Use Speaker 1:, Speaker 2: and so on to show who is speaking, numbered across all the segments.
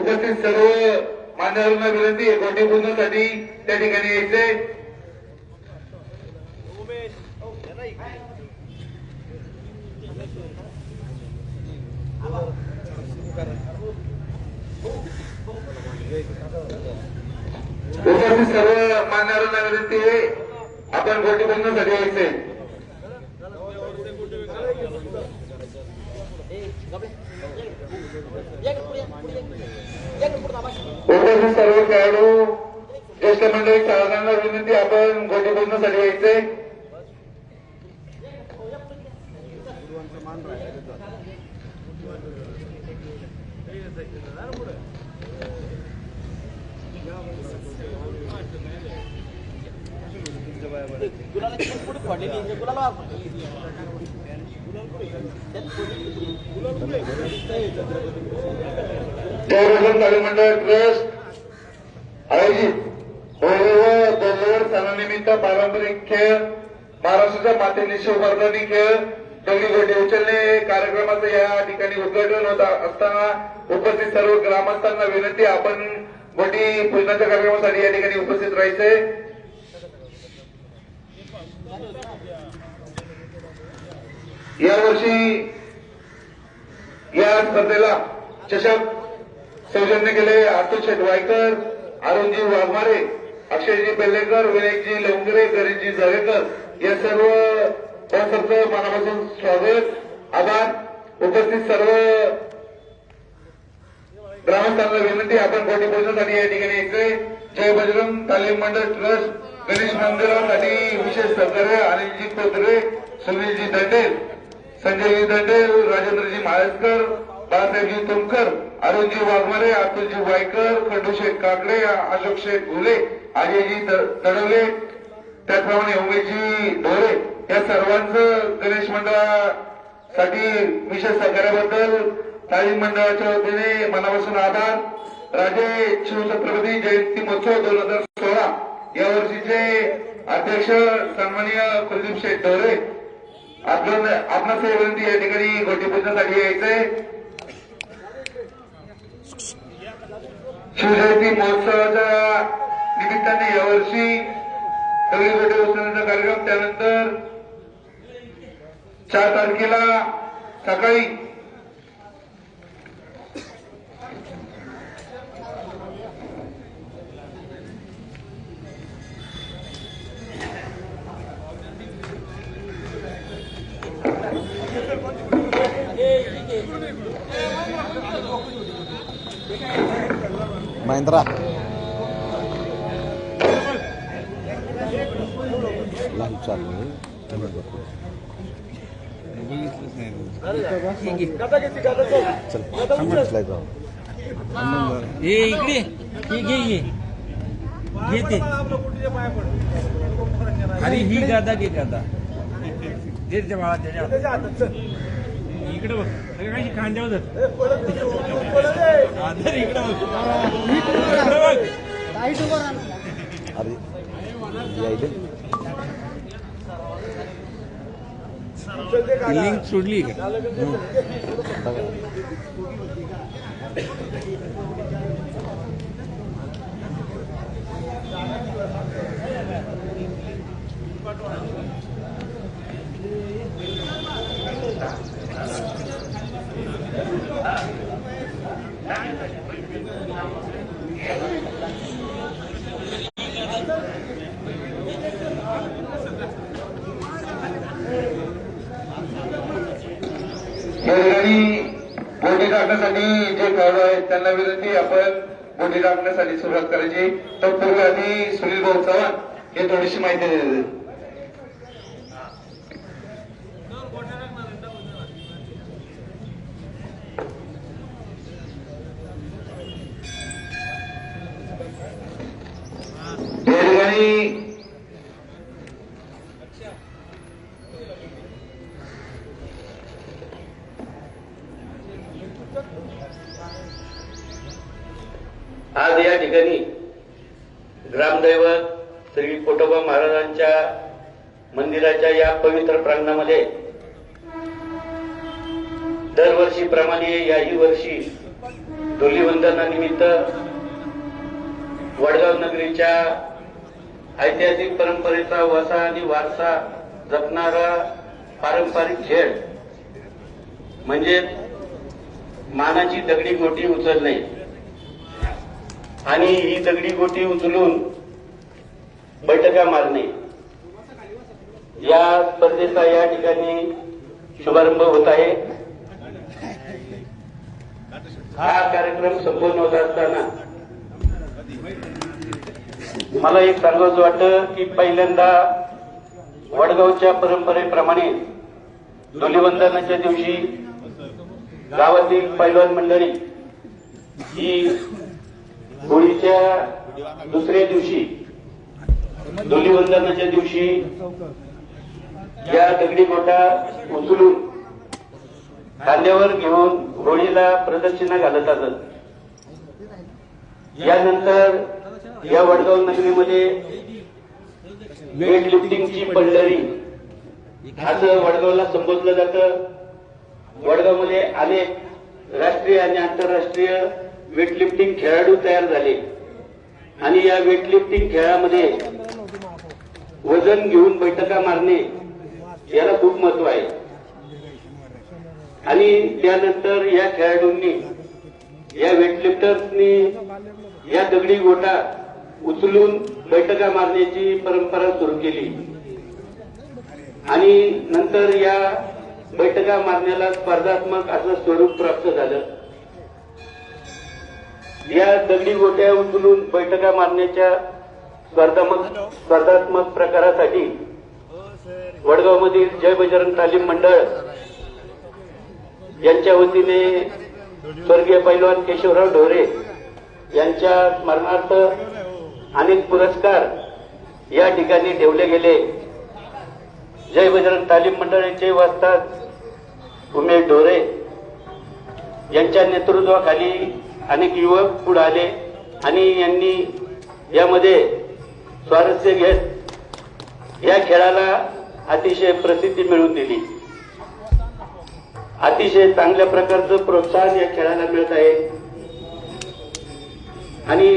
Speaker 1: उपस्थित सर्व मान्यवरांना विनंती आहे गोटी पूजनासाठी त्या ठिकाणी यायचे. उपस्थित सर्व मान्यवरांना विनंती आहे आपण गोटी पूजनासाठी यायचे. उपस्थित सर्व खेळाडू ज्येष्ठ मंडळी चालकांना विनंती आपण गोटी पूजनासाठी यायचे. जयवर्धन तालीम मंडळ ट्रस्ट आयोजित होळी व दोलवर सणानिमित्त पारंपरिक खेळ महाराष्ट्राच्या मातेनिशी उभारणी खेळ दगडी गोटी उचलणे कार्यक्रमाचं या ठिकाणी उद्घाटन होत असताना उपस्थित सर्व ग्रामस्थांना विनंती आपण गोटी पूजनाच्या कार्यक्रमासाठी या ठिकाणी उपस्थित राहायचे. यावर्षी या स्पर्धेला चषक सौजन्य केले अतुल शेटवायकर, अरुणजी वाघमारे, अक्षयजी बेल्लेकर, विनायकजी लवंगरे, गरीबजी जवेकर या सर्व स्पॉन्सरचं मनापासून स्वागत, आभार. उपस्थित सर्व ग्रामस्थांना विनंती आपण गोटी पूजनासाठी या ठिकाणी यायचे. जय बजरंग तालीम मंडळ ट्रस्ट गणेश मंदिरासाठी विशेष सहकार्य अनिलजी खोदरे, सुनीलजी दंडेल, संजयजी दंडेल, राजेंद्रजी माळेकर, बाळासाहेबजी तुमकर, अरुणजी वाघमारे, अतुलजी वायकर, खंडूशेठ काकडे, अशोक शेठ घुले, अजयजी तडवले, त्याचप्रमाणे उमेशजी ढोरे या सर्वांचं गणेश मंडळासाठी विशेष सहकार्याबद्दल तालीम मंडळाच्या वतीने मनापासून आभार. राजे शिवछत्रपती जयंती महोत्सव 2016 या वर्षीचे अध्यक्ष सन्माननीय कुलदीप शेठ ढोरे आपणास विनंती या ठिकाणी गोटी पूजनासाठी यायचे. शिवजयंती महोत्सवाच्या निमित्ताने यावर्षी दगडी गोटी उचलण्याचा कार्यक्रम, त्यानंतर 4 तारखेला सकाळी
Speaker 2: महिंद्रा
Speaker 3: इकडे घेते अरे ही गादा घे गादा देते बाळा त्याच्या इकडे बघ काही खांद्यावर इकडे बघ लिंक सोडली का
Speaker 1: गोटी टाकण्यासाठी जे खेळाडू आहेत त्यांना विनंती आपण गोटी टाकण्यासाठी सुरुवात करायची. तत्पूर्वी आधी सुनील भाऊ चव्हाण हे थोडीशी माहिती देतील.
Speaker 4: आज या ठिकाणी ग्रामदैवत श्री कोटोबा महाराजांच्या मंदिराच्या या पवित्र प्रांगणामध्ये दरवर्षीप्रमाणे याही वर्षी धुलीवंदनानिमित्त वडगाव नगरीच्या ऐतिहासिक परंपरेचा वसा आणि वारसा जपणारा पारंपरिक खेळ म्हणजे मानाची दगडी गोटी उचलणे आणि ही दगडी गोटी उचलून बैठका मारणे या स्पर्धेचा या ठिकाणी शुभारंभ होत आहे. हा कार्यक्रम संपन्न होत असताना मला एक सांगायचं वाटतं की पहिल्यांदा वडगावच्या परंपरेप्रमाणे धुलीवंदनाच्या दिवशी गावातील पैलवान मंडळी ही होळीच्या दुसऱ्या दिवशी धुलीवंदनाच्या दिवशी या दगडी गोटा उचलून खांद्यावर घेऊन होळीला प्रदक्षिणा घालत असत. यानंतर या वडगाव नगरीमध्ये वेट लिफ्टिंगची पंढरी असं वडगावला संबोधलं जातं. वडगावमध्ये अनेक राष्ट्रीय आणि आंतरराष्ट्रीय वेटलिफ्टिंग खेळाडू तयार झाले आणि या वेटलिफ्टिंग खेळामध्ये वजन घेऊन बैठका मारणे याला खूप महत्व आहे. आणि त्यानंतर या खेळाडूंनी या वेटलिफ्टर्सनी या दगडी गोटा उचलून बैठका मारण्याची परंपरा सुरू केली आणि नंतर या बैठका मारण्याला स्पर्धात्मक असं स्वरूप प्राप्त झालं. या दगडी गोट्या उचलून बैठका मारण्याच्या स्पर्धात्मक प्रकारासाठी वडगावमधील जय बजरंग तालीम मंडळ यांच्या वतीने स्वर्गीय पैलवान केशवराव ढोरे यांच्या स्मरणार्थ अनेक पुरस्कार या ठिकाणी ठेवले गेले. जय बजरंग तालीम मंडळाचे वस्ताद उमेश ढोरे यांच्या नेतृत्वाखाली अनेक युवक पुढे आले आणि यांनी यामध्ये स्वारस्य घेत या खेळाला अतिशय प्रसिद्धी मिळवून दिली. अतिशय चांगल्या प्रकारचं प्रोत्साहन या खेळाला मिळत आहे आणि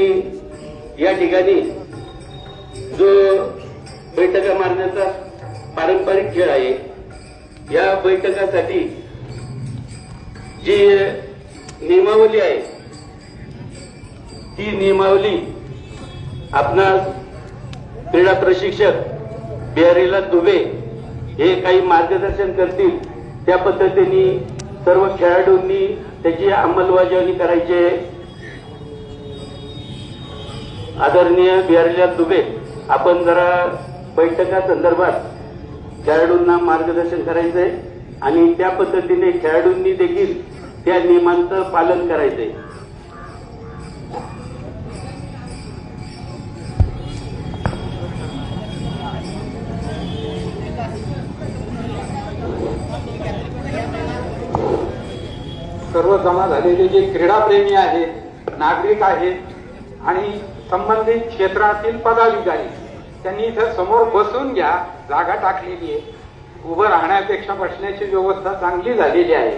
Speaker 4: या ठिकाणी जो बैठका मारण्याचा पारंपरिक खेळ आहे या बैठकासाठी जी नियमावली आहे ती नियमावली आपणास क्रीडा प्रशिक्षक बिहारीलाल दुबे हे काही मार्गदर्शन करतील. त्या पद्धतीने सर्व खेळाडूंनी त्याची अंमलबजावणी करायची आहे. आदरणीय बिहारीलाल दुबे आपण जरा बैठका संदर्भात खेळाडूंना मार्गदर्शन करायचंय आणि त्या पद्धतीने खेळाडूंनी देखील त्या नियमांचं पालन करायचंय.
Speaker 2: सर्व जमा झालेले जे क्रीडाप्रेमी आहेत, नागरिक आहेत आणि संबंधित क्षेत्रातील पदाधिकारी त्यांनी इथं समोर बसून घ्या. जागा टाकलेली आहे. उभं राहण्यापेक्षा बसण्याची व्यवस्था चांगली झालेली आहे.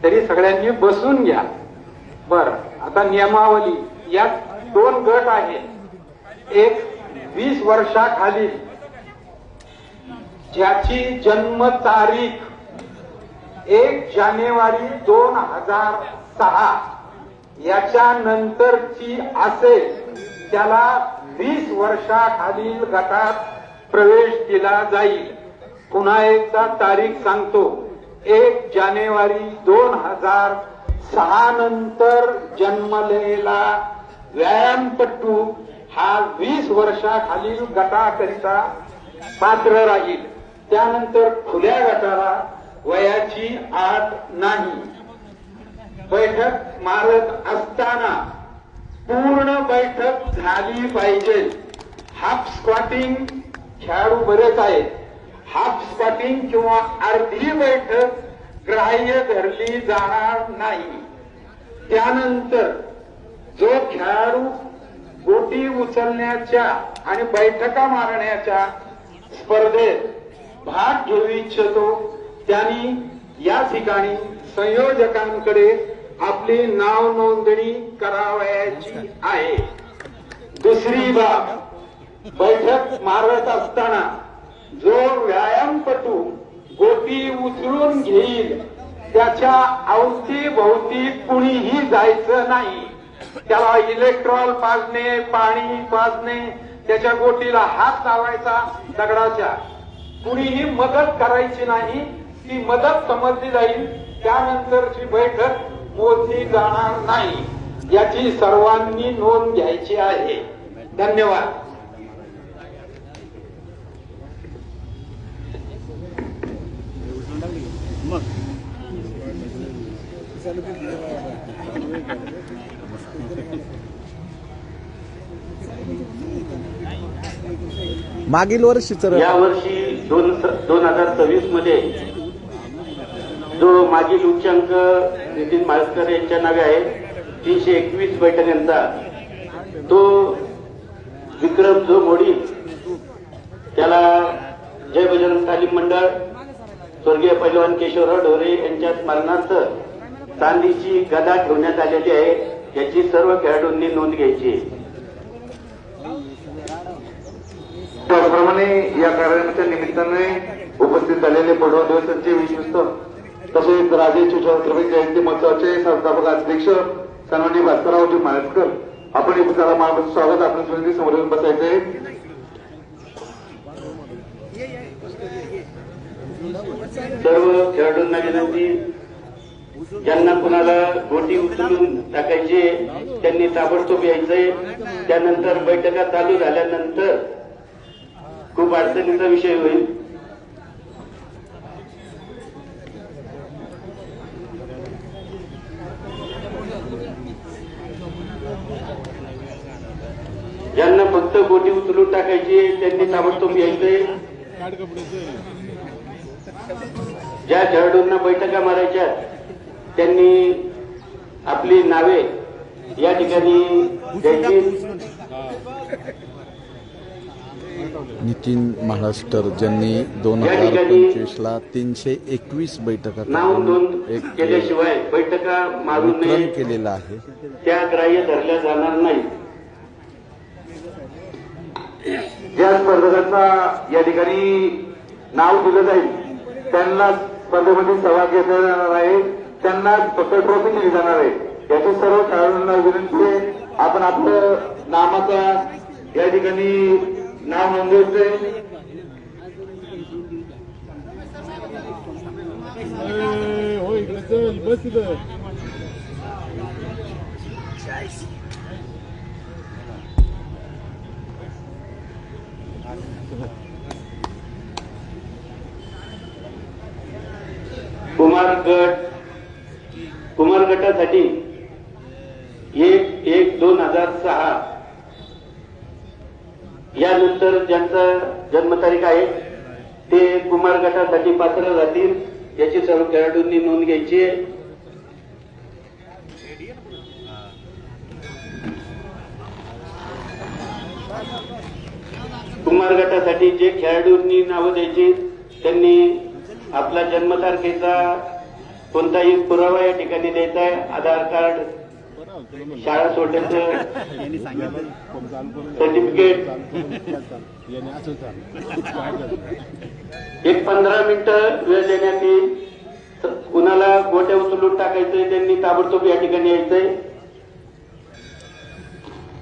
Speaker 2: तरी सगळ्यांनी बसून घ्या. बरं, आता नियमावली यात 2 गट आहेत. एक 20 वर्षाखालील ज्याची जन्म तारीख 1 जानेवारी 2006 याच्या नंतरची असेल त्याला 20 वर्षाखालील गटात प्रवेश दिला जाईल. पुन्हा एकदा तारीख सांगतो, 1 जानेवारी 2006 नंतर जन्मलेला व्यायामपटू हा 20 वर्षाखालील गटाकरिता पात्र राहील. त्यानंतर खुल्या गटाला वयाची अट नाही. बैठक मारत असताना पूर्ण बैठक झाली पाहिजे. हाफ स्क्वॉटिंग खेळाडू बरेच आहेत. हाफ स्क्वॉटिंग किंवा अर्धी बैठक ग्राह्य धरली जाणार नाही. त्यानंतर जो खेळाडू गोटी उचलण्याच्या आणि बैठका मारण्याच्या स्पर्धेत भाग घेऊ इच्छितो त्यांनी या ठिकाणी संयोजकांकडे आपली नाव नोंदणी करावयाची आहे. दुसरी बाब, बैठक मारत असताना जो व्यायामपटू गोटी उचलून घेईल त्याच्या अवतीभोवती कुणीही जायचं नाही. त्याला इलेक्ट्रॉल पाजणे, पाणी पाजणे, त्याच्या गोटीला हात लावायचा दगडाच्या, कुणीही मदत करायची नाही. ती मदत समजली जाईल. त्यानंतरची बैठक मोजली जाणार नाही. याची सर्वांनी नोंद घ्यायची आहे. धन्यवाद.
Speaker 5: मागील वर्षीचं
Speaker 4: या वर्षी 2026 मध्ये जो मागील उच्चांक नितीन माळकर यांच्या नावे आहे 321 बैठकांचा, तो विक्रम जो मोडील त्याला जय बजरंग तालीम मंडळ स्वर्गीय पैलवान केशवराव ढोरे यांच्या स्मरणार्थ चांदीची गदा ठेवण्यात आलेली आहे. याची सर्व खेळाडूंनी नोंद घ्यायची आहे.
Speaker 1: त्याचप्रमाणे या कार्यक्रमाच्या निमित्ताने उपस्थित झालेले पडवा दिवसांचे विश्वस्त तसेच राजे छत्रपती जयंती महोत्सवाचे संस्थापक अध्यक्ष सन्माननीय भास्कररावजी माळेकर, आपण इथे त्याला मार्गदर्शन स्वागत. आपण सुनिधी समोर येऊन बसायचे.
Speaker 4: सर्व खेळाडूंना विनंती, ज्यांना कुणाला गोटी उचलून टाकायची त्यांनी ताबडतोब यायचंय. त्यानंतर बैठका चालू झाल्यानंतर खूप अडचणीचा विषय होईल. ज्यांना फक्त गोटी उचलून टाकायची त्यांनी ताबडतोब यायचंय. ज्या खेळाडूंना बैठका मारायच्या त्यांनी आपली नावे या ठिकाणी द्यायची.
Speaker 5: नितीन महाराष्ट्र ज्यांनी 2025ला 321 बैठका
Speaker 4: नाव नोंद
Speaker 5: एक
Speaker 4: केल्याशिवाय बैठका मारू
Speaker 5: विक्रम
Speaker 4: नये
Speaker 5: केलेला आहे.
Speaker 4: त्या ग्राह्य धरल्या जाणार नाही.
Speaker 1: ज्या स्पर्धकांना या ठिकाणी नाव दिलं जाईल त्यांना स्पर्धेमध्ये सहभाग घेतला जाणार आहे. त्यांना फक्त ट्रॉफी दिली जाणार आहे. याची सर्व खेळाडूंना विनंती आहे, आपण आपलं नामाचा या ठिकाणी नाव नोंदवायचंय.
Speaker 4: कुमार गटासाठी 1/1/2006 यानंतर ज्यांचा जन्मतारीख आहे ते कुमार गटासाठी पात्र राहतील. याची सर्व खेळाडूंनी नोंद घ्यायची आहे. कुमार गटासाठी जे खेळाडूंनी नावं द्यायची त्यांनी आपला जन्मतारखेचा कोणताही पुरावा या ठिकाणी द्यायचा आहे. आधार कार्ड, शाळा सोडण्याचं सर्टिफिकेट. एक 15 मिनिटं वेळ देण्यात येईल. कुणाला गोट्या उचलून टाकायचंय त्यांनी ताबडतोब या ठिकाणी यायचंय.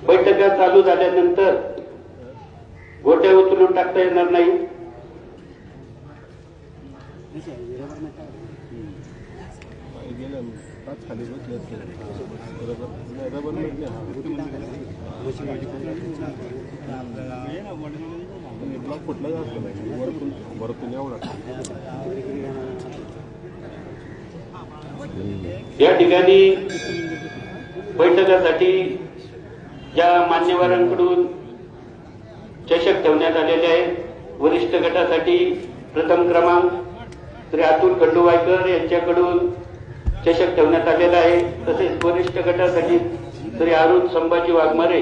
Speaker 4: बैठका चालू झाल्यानंतर गोट्या उचलून टाकता येणार नाही. या ठिकाणी बैठकासाठी ज्या मान्यवरांकडून चषक ठेवण्यात आलेले आहेत, वरिष्ठ गटासाठी प्रथम क्रमांक श्री अतुल खंडूवायकर यांच्याकडून चषक ठेवण्यात आलेला आहे. तसेच वरिष्ठ गटासाठी श्री अरुण संभाजी वाघमारे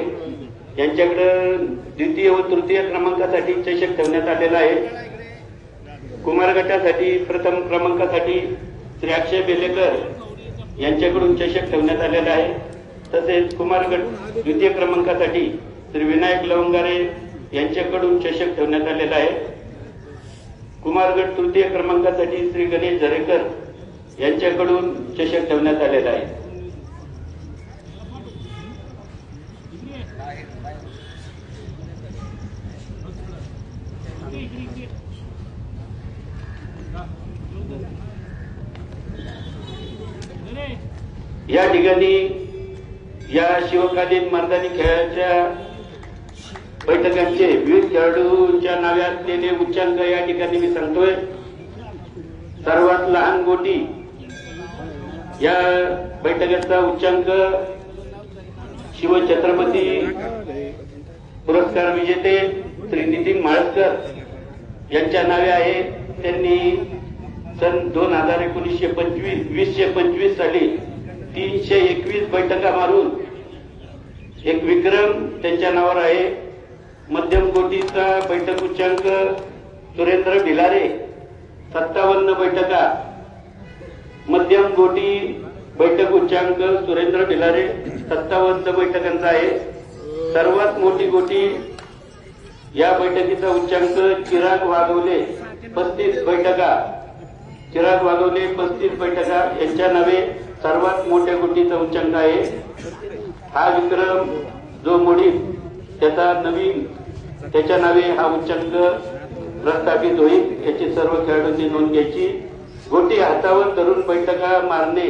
Speaker 4: यांच्याकडे द्वितीय व तृतीय क्रमांकासाठी चषक ठेवण्यात आलेला आहे. कुमार गटासाठी प्रथम क्रमांकासाठी श्री अक्षय बेलेकर यांच्याकडून चषक ठेवण्यात आलेला आहे. तसेच कुमारगड द्वितीय क्रमांकासाठी श्री विनायक लवंगारे यांच्याकडून चषक ठेवण्यात आलेला आहे. कुमारगड तृतीय क्रमांकासाठी श्री गणेश झरेकर यांच्याकडून चषक ठेवण्यात आलेला आहे. या ठिकाणी या शिवकालीन मैदानी खेळाच्या बैठकांचे विविध खेळाडूंच्या नावे असलेले उच्चांक या ठिकाणी मी सांगतोय. सर्वात लहान गोटी या बैठकीचा उच्चांक शिवछत्रपती पुरस्कार विजेते श्री नितीन म्हाळसकर यांच्या नावे आहे. त्यांनी सन 2019-20 साली 321 बैठका मारून एक विक्रम त्यांच्या नावावर आहे. मध्यम कोटीचा बैठक उच्चांक सुरेंद्र भिलारे 57 बैठका. मध्यम कोटी बैठक उच्चांक सुरेंद्र भिलारे 57 बैठकांचा आहे. सर्वात मोठी गोटी या बैठकीचा उच्चांक चिराग वाघवले 35 बैठका. चिराग वाघवले 35 बैठका यांच्या नावे सर्वात मोठ्या गोटीचा उच्चांक आहे. हा विक्रम जो मोडील त्याच्या नावे हा उच्चांक प्रस्थापित होईल. याची सर्व खेळाडूंनी नोंद घ्यायची. गोटी हातावर धरून बैठका मारणे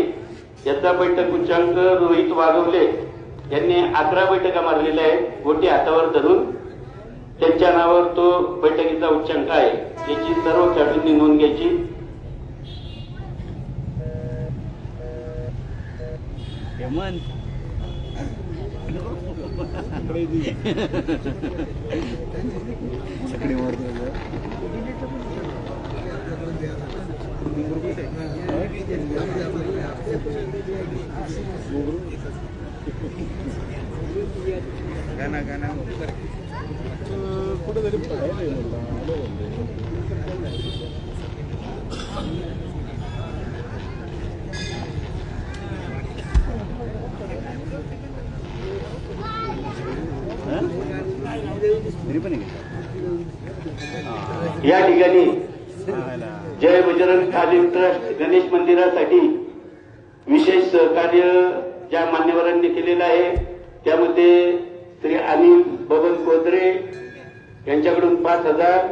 Speaker 4: याचा बैठक उच्चांक रोहित वाघवले यांनी 11 बैठका मारलेल्या आहेत. गोटी हातावर धरून त्यांच्या नावावर तो बैठकीचा उच्चांक आहे. याची सर्व खेळाडूंनी नोंद घ्यायची. या ठिकाणी जय बजरंग तालीम ट्रस्ट गणेश मंदिरासाठी विशेष सहकार्य ज्या मान्यवरांनी केलेलं आहे त्यामध्ये श्री अनिल बबन कोदरे यांच्याकडून 5,000,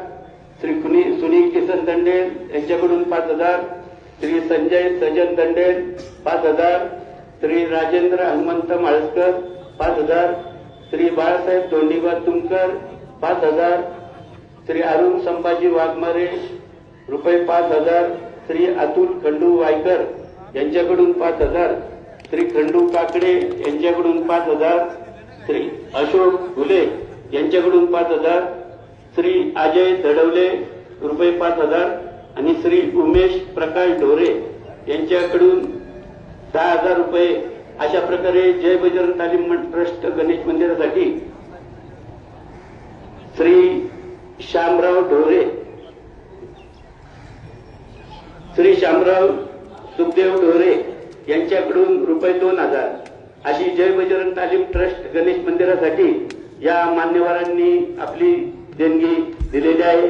Speaker 4: श्री सुनील किसन दंडेल यांच्याकडून 5,000, श्री संजय सजन दंडेल 5,000, श्री राजेंद्र हनुमंत माळसकर 5,000, श्री बाळासाहेब धोंडीबा तुमकर 5,000, श्री अरुण संभाजी वाघमारे रुपये 5,000, श्री अतुल खंडू वायकर यांच्याकडून 5,000, श्री खंडू काकडे यांच्याकडून 5,000, श्री अशोक घुले यांच्याकडून 5,000, श्री अजय धडवले रुपये 5,000 आणि श्री उमेश प्रकाश ढोरे यांच्याकडून 10,000 रुपये. अशा प्रकारे जय बजरंग तालीम ट्रस्ट गणेश मंदिरासाठी श्री श्यामराव ढोरे, श्री श्यामराव सुखदेव ढोरे यांच्याकडून रुपये 2,000 अशी जय बजरंग तालीम ट्रस्ट गणेश मंदिरासाठी या मान्यवरांनी आपली देणगी दिलेली आहे.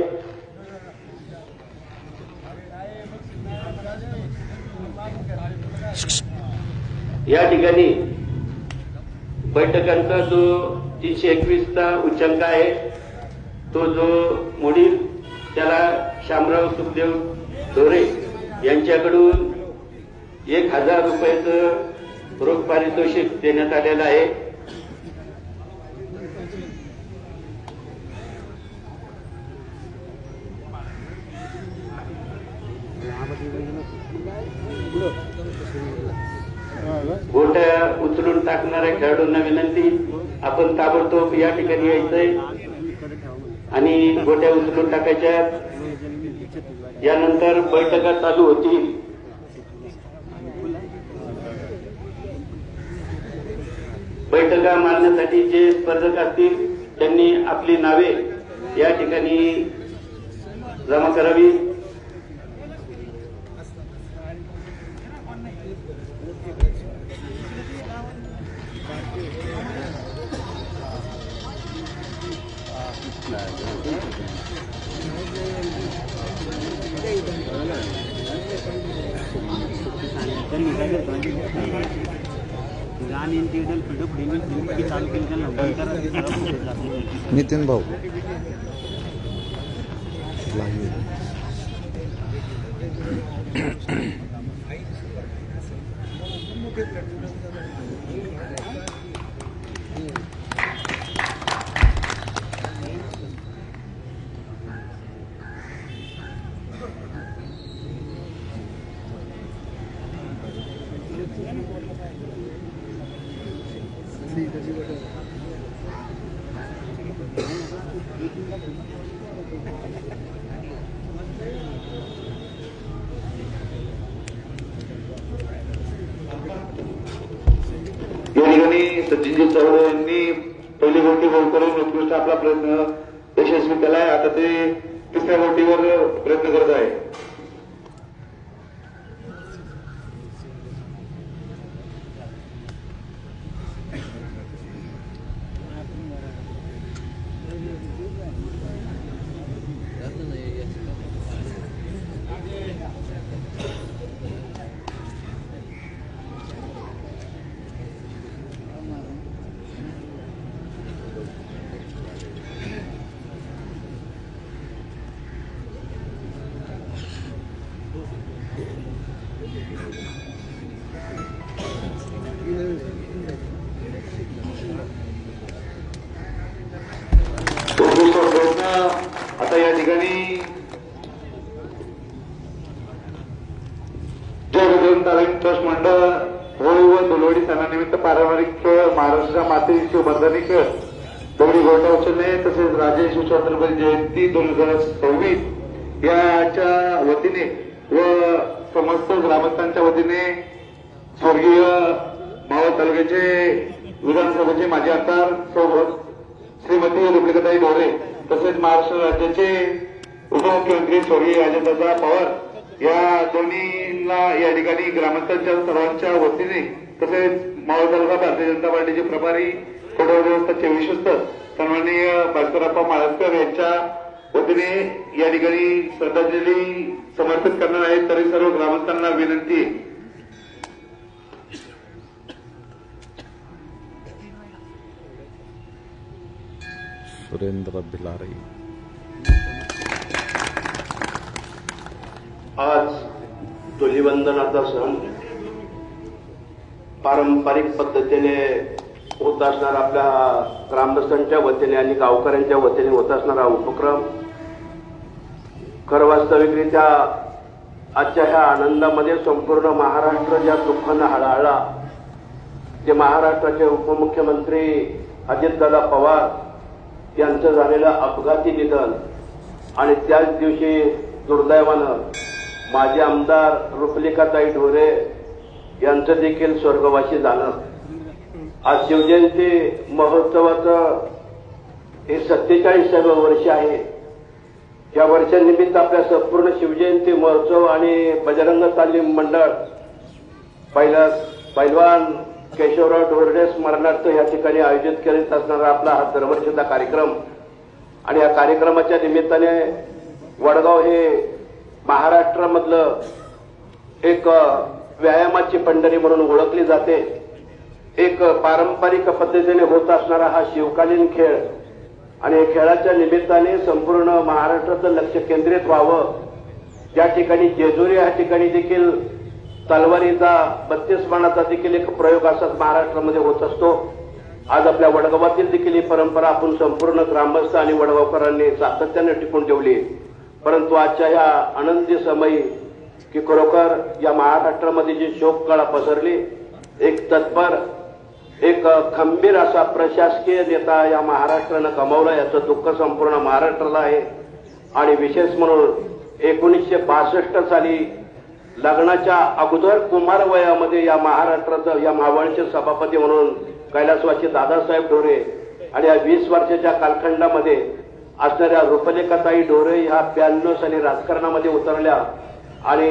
Speaker 4: या ठिकाणी बैठकांचा जो 321चा उच्चांक आहे तो जो मोडील त्याला श्यामराव सुखदेव ढोरे यांच्याकडून 1,000 रुपयाचं रोख पारितोषिक देण्यात आलेलं आहे. गोट्या उचलून टाकणाऱ्या खेळाडूंना विनंती, आपण ताबडतोब या ठिकाणी यायचंय आणि गोट्या उचलून टाकायच्या. यानंतर बैठका चालू होतील. बैठका मारण्यासाठी जे स्पर्धक असतील त्यांनी आपली नावे या ठिकाणी जमा करावी.
Speaker 5: नितीन भाऊ लाईव्ह.
Speaker 1: या ठिकाणी सचिनजी चौधरी यांनी पहिली गोटी गोल करून उत्कृष्ट आपला प्रयत्न यशस्वी केलाय. आता ते तिसऱ्या गोटीवर प्रयत्न करत आहे. उत्कृष्ट प्रयत्न आता या ठिकाणी जय तालीम ट्रस्ट मंडळ होळी व धुलवडी सणानिमित्त पारंपरिक खेळ महाराष्ट्राच्या माती शिवबंधनी खेळ दगडी गोटा उचलणे तसेच राजे शिवछत्रपती जयंती 2026 याच्या वतीने व समस्त ग्रामस्थांच्या वतीने स्वर्गीय मावळ तालुक्याचे विधानसभेचे माजी आमदार श्रीमती रुपलिकाताई ढोरे तसेच महाराष्ट्र राज्याचे उपमुख्यमंत्री स्वर्गीय अजितदादा पवार या दोन्हीला या ठिकाणी ग्रामस्थांच्या सर्वांच्या वतीने तसेच मावळ तालुका भारतीय जनता पार्टीचे प्रभारी कोडा व्यवस्थाचे विश्वस्त सन्माननीय भास्करप्पा माळसकर यांच्या वतीने या ठिकाणी श्रद्धांजली समर्पित करणार आहेत. तरी सर्व ग्रामस्थांना विनंती आहे.
Speaker 5: सुरेंद्र भिलारे.
Speaker 4: आज धुलीवंदनाचा सण पारंपरिक पद्धतीने होत असणारा आपल्या ग्रामस्थांच्या वतीने आणि गावकऱ्यांच्या वतीने होत असणारा उपक्रम खरं वास्तविकरित्या आजच्या ह्या आनंदामध्ये संपूर्ण महाराष्ट्र ज्या दुःखानं हळहळला ते महाराष्ट्राचे उपमुख्यमंत्री अजितदादा पवार यांचं झालेलं अपघाती निधन आणि त्याच दिवशी दुर्दैवानं माजी आमदार रुपलिकाताई ढोरे यांचं देखील स्वर्गवासी झालं. आज शिवजयंती महोत्सवाचं हे 47व्या वर्ष आहे. या वर्षानिमित्त आपल्या संपूर्ण शिवजयंती महोत्सव आणि बजरंग तालीम मंडळ पैलवान केशवराव ढोरडे स्मरणार्थ या ठिकाणी आयोजित करीत असणारा आपला हा दरवर्षीचा कार्यक्रम आणि या कार्यक्रमाच्या निमित्ताने वडगाव हे महाराष्ट्रामधलं एक व्यायामाची पंढरी म्हणून ओळखली जाते. एक पारंपरिक पद्धतीने होत असणारा हा शिवकालीन खेळ आणि या खेळाच्या निमित्ताने संपूर्ण महाराष्ट्राचं लक्ष केंद्रित व्हावं. या ठिकाणी जेजुरी या ठिकाणी देखील तलवारीचा 32 बाणाचा देखील एक प्रयोग असाच महाराष्ट्रामध्ये होत असतो. आज आपल्या वडगावातील देखील ही परंपरा आपण संपूर्ण ग्रामस्थ आणि वडगावकरांनी सातत्याने टिकून ठेवली. परंतु आजच्या या आनंदी समयी की खरोखर या महाराष्ट्रामध्ये जी शोककळा पसरली, एक तत्पर एक खंबीर असा प्रशासकीय नेता या महाराष्ट्रानं गमावला याचं दुःख संपूर्ण महाराष्ट्राला आहे. आणि विशेष म्हणून 1962 साली लग्नाच्या अगोदर कुमार वयामध्ये या महाराष्ट्राचं या मावळचे सभापती म्हणून कैलासवासी दादासाहेब ढोरे आणि या 20 वर्षाच्या कालखंडामध्ये असणाऱ्या रुपलिकाताई ढोरे ह्या 92 साली राजकारणामध्ये उतरल्या आणि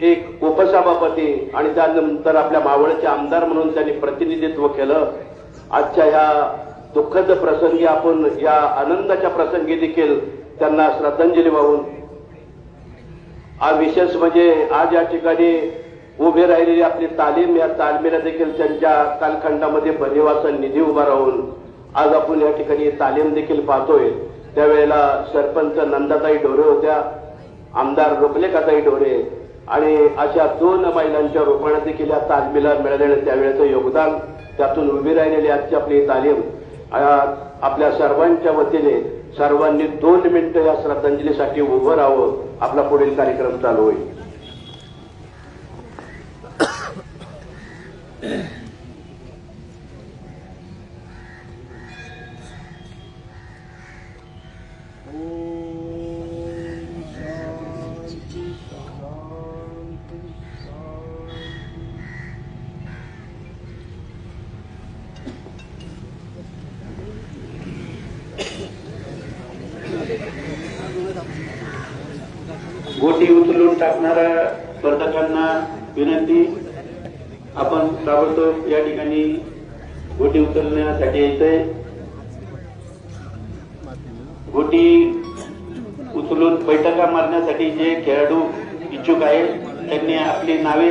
Speaker 4: एक उपसभापती आणि त्यानंतर आपल्या मावळचे आमदार म्हणून त्यांनी प्रतिनिधित्व केलं. आजच्या ह्या दुःखद प्रसंगी आपण या आनंदाच्या प्रसंगी देखील त्यांना श्रद्धांजली वाहून विशेष म्हणजे आज या ठिकाणी उभे राहिलेली आपली तालीम, या तालमीला देखील त्यांच्या कालखंडामध्ये बनिवासा निधी उभा राहून आज आपण या ठिकाणी तालीम देखील पाहतोय. त्यावेळेला सरपंच नंदाताई ढोरे होत्या, आमदार रुपलेखाताई ढोरे आणि अशा 2 महिलांच्या रूपाने देखील या तालमीला मिळालेलं त्यावेळेचं योगदान, त्यातून उभी राहिलेली आजची आपली तालीम. आपल्या सर्वांच्या वतीने सर्वांनी 2 मिनिटं या श्रद्धांजलीसाठी उभं राहावं. आपला पुढील कार्यक्रम चालू होईल. गोटी उचलून टाकणाऱ्या स्पर्धकांना विनंती, आपण ताबडतोब या ठिकाणी गोटी उचलण्यासाठी यायचंय. गोटी उचलून बैठका मारण्यासाठी जे खेळाडू इच्छुक आहेत त्यांनी आपली नावे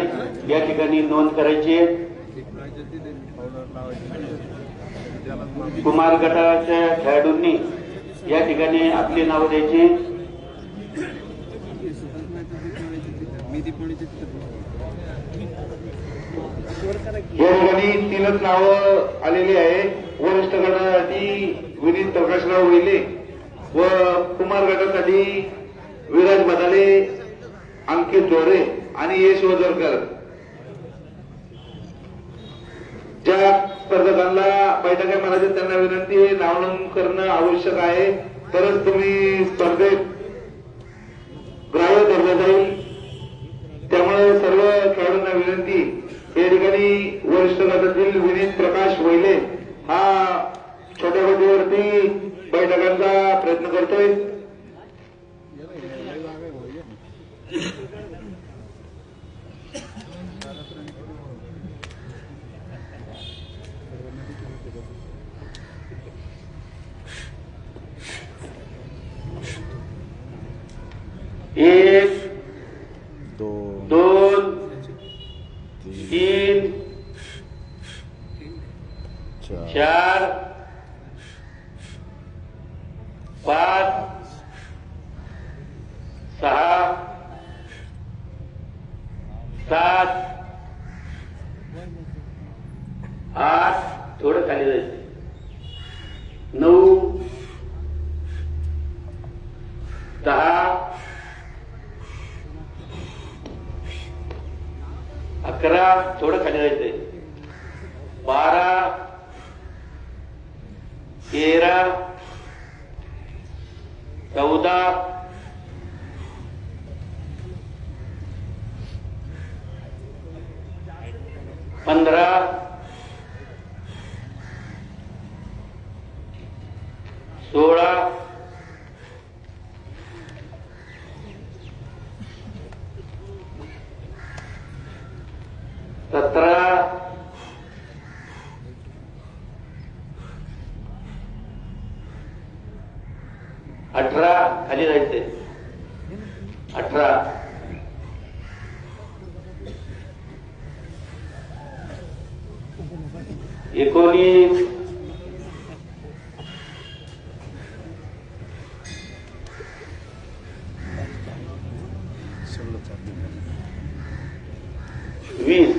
Speaker 4: या ठिकाणी नोंद करायची आहे. कुमार गटाच्या खेळाडूंनी या ठिकाणी आपली नावं द्यायची.
Speaker 1: या ठिकाणी 3च नावं आलेली आहे. वरिष्ठ गटासाठी विनीत प्रकाशराव वेले व कुमार गटासाठी विराज बदाले, अंकित जोरे आणि यश वजरकर. ज्या स्पर्धकांना बैठका मारायच्या त्यांना विनंती आहे, नाव नोंद करणं आवश्यक आहे, तरच तुम्ही स्पर्धेत ग्राह्य धरलं जाईल. त्यामुळे सर्व खेळाडूंना विनंती, या ठिकाणी वरिष्ठ गटातील विनीत प्रकाश वैले हा छोट्या गटावरती बैठकांचा प्रयत्न करतोय.
Speaker 4: एक,
Speaker 5: 2
Speaker 4: 2, 3, 4, 5, 6, 7, 8, थोडं खाली जायचं, 9, 10, 11, थोडं खाली जायचंय, 12, 13, 14, 15, 16, 17, 18, खाली जायचंय, 18, 19, 20,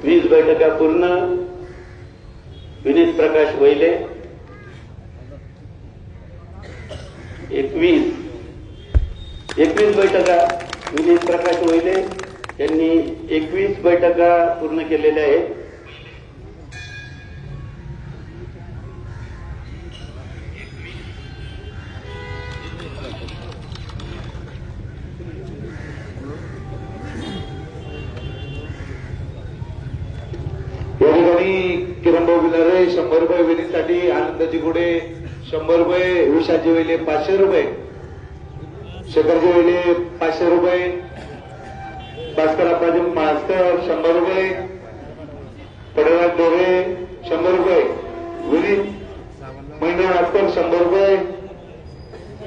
Speaker 4: 20 बैठका पूर्ण. विनीत प्रकाश वैले 21 बैठका. विनीत प्रकाश वैले यांनी 21 बैठका पूर्ण केलेल्या आहेत.
Speaker 1: या ठिकाणी किरणभाऊ बिलारे 100 रुपये, विनीतसाठी आनंदाची गुडे 100 रुपये, विशाजी वेले 500 रुपये, शेखरजी वेले 500 रुपये, भास्कर अप्पाजी मास्तर 100 रुपये, पडवळ डोरे 100 रुपये, विनीत महिंद्र मास्तर 100 रुपये,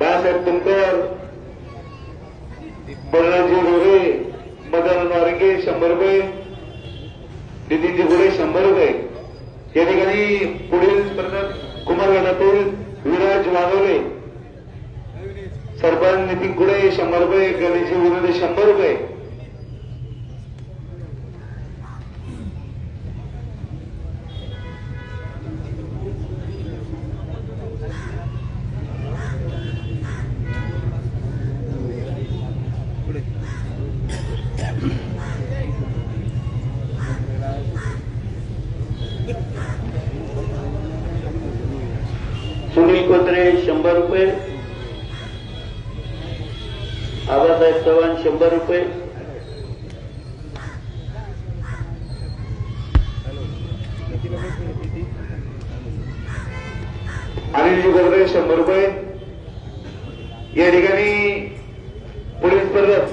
Speaker 1: बाळासाहेब तुमकर, बळराजी डोरे, मदन वारंगे 100 रुपये, नितीनजी गुडे 100 रुपये. या ठिकाणी पुढील स्पर्धक कुमार गटातील विराज वाघोले, सरपंच नितीन गुडे 100 रुपये, गणेशजी विनोदे 100 रुपये.
Speaker 4: सुनील कोत्रे 100 रुपये, आबासाहेब चव्हाण 100 रुपये,
Speaker 1: अनिलजी गोगरे 100 रुपये. या ठिकाणी पुढील स्पर्धक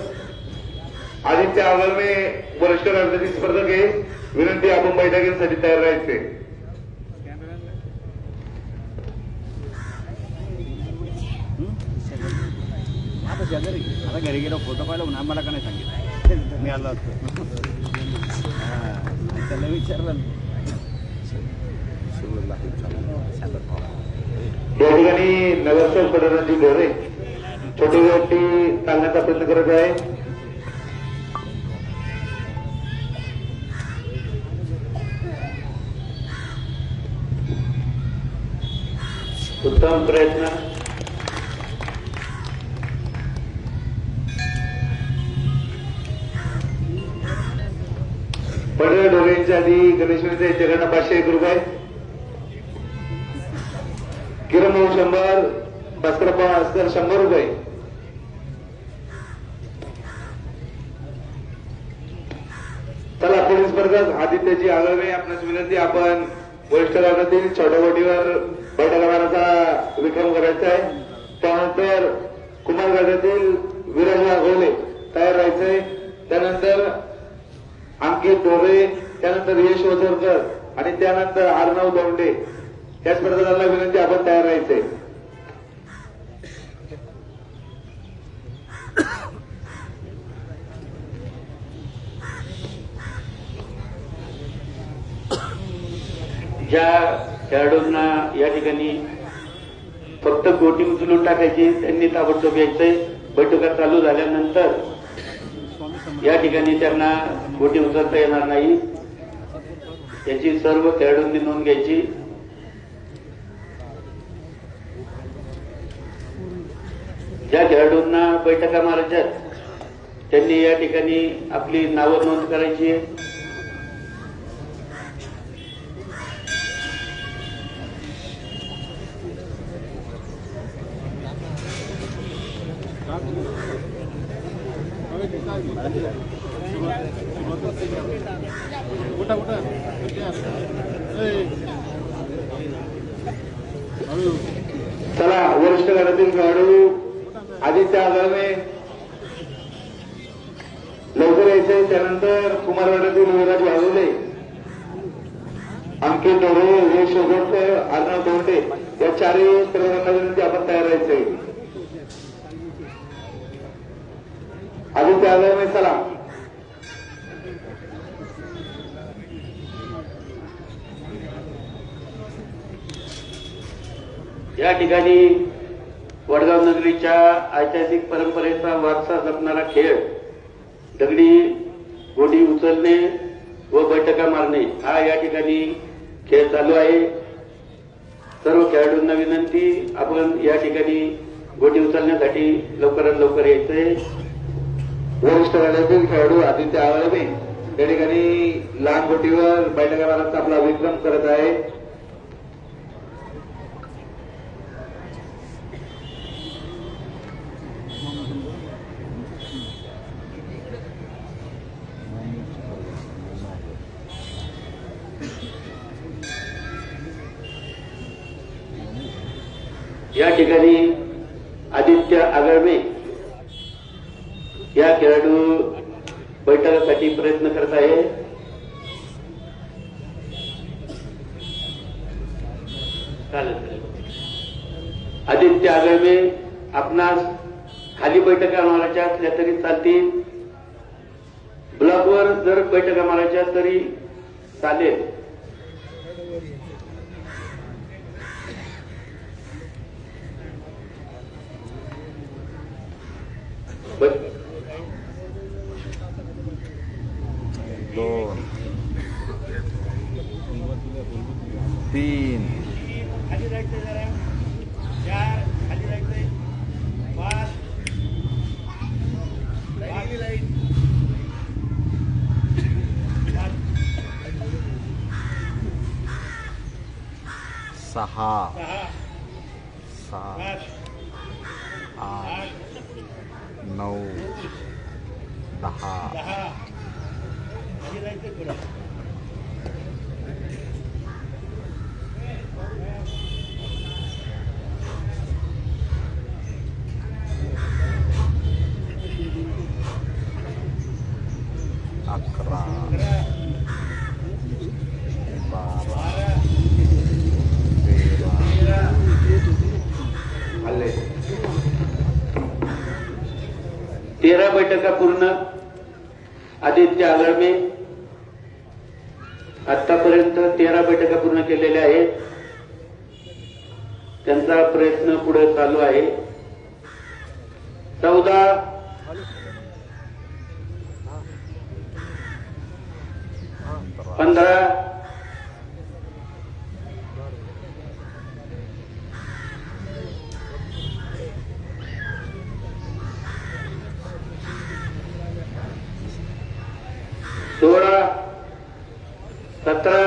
Speaker 1: आदित्य आगरमे वरिष्ठ राज्यातील स्पर्धक आहे. विनंती आपण बैठकीसाठी तयार राहायचे.
Speaker 3: आता घरी गेलो फोटो पाहिला म्हणून आम्हाला का नाही सांगितलं, मी आलो असतो. त्याला विचारलं
Speaker 1: या ठिकाणी नगरसेवक पडवळजी डोरे छोटी व्यक्ती चालण्याचा प्रयत्न करत आहे.
Speaker 4: उत्तम प्रयत्न.
Speaker 1: पडवळ डोरेंच्या आधी गणेश यांच्याकडनं 501 रुपये, किरण भाऊ 100, भास्करप्पा अस्कर 100 रुपये. चला पुढील स्पर्धक आदित्यजी आगळवे, आपणास विनंती आपण वरिष्ठ गटातील छोट्या गोटीवर बैठका मारण्याचा विक्रम करायचा आहे. त्यानंतर कुमार गटातील विराज वाघोले तयार राहायचंय. त्यानंतर अंकित डोरे, त्यानंतर यश वसरकर आणि त्यानंतर अर्णव दोंडे या स्पर्धकांना विनंती आपण तयार राहायचंय.
Speaker 4: ज्या खेळाडूंना या ठिकाणी फक्त गोटी उचलून टाकायची त्यांनी ताबडतोब यायचंय. बैठका चालू झाल्यानंतर या ठिकाणी त्यांना गोटी उचलता येणार नाही, याची सर्व खेळाडूंनी नोंद घ्यायची. ज्या खेळाडूंना बैठका मारायच्या त्यांनी या ठिकाणी आपली नावं नोंद करायची आहे.
Speaker 1: चला वरिष्ठ गटातील खेळाडू आदित्य आगळवे लवकर यायचे. त्यानंतर कुमार गटातील विराज वाघोले, अंकित डोरे, यश वसरकर, अर्णव दोंडे या चारही स्पर्धकांना विनंती आपण तयार राहायचंय. आदित्य आगळवे चला.
Speaker 4: या ठिकाणी वडगाव नगरीच्या ऐतिहासिक परंपरेचा वारसा जपणारा खेळ दगडी गोटी उचलणे व बैठका मारणे हा या ठिकाणी खेळ चालू आहे. सर्व खेळाडूंना विनंती आपण या ठिकाणी गोटी उचलण्यासाठी लवकरात लवकर यायचंय.
Speaker 1: वरिष्ठ गटातील खेळाडू आदित्य आगळवे या ठिकाणी लहान गोटीवर बैठका मारण्याचा आपला विक्रम करत आहे.
Speaker 4: या ठिकाणी आदित्य आगळवे या खेळाडू बैठकासाठी प्रयत्न करत आहे. आदित्य आगळवे, आपणास खाली बैठका मारायच्या असल्या तरी चालतील, ब्लॉकवर जर बैठका मारायच्या तरी चालेल.
Speaker 5: दोन तीन
Speaker 3: खाली जायचंय जरा, 4 खाली जायचंय, 5 लाईट
Speaker 5: 6
Speaker 3: 6
Speaker 5: 7 8 9 10
Speaker 3: खाली जायचंय पुढं.
Speaker 5: अकरा 12
Speaker 4: 13 बैठका पूर्ण. आदित्य आगळवे आतापर्यंत 13 बैठका पूर्ण केलेल्या आहेत. त्यांचा प्रयत्न पुढे चालू आहे. 14 15 16 17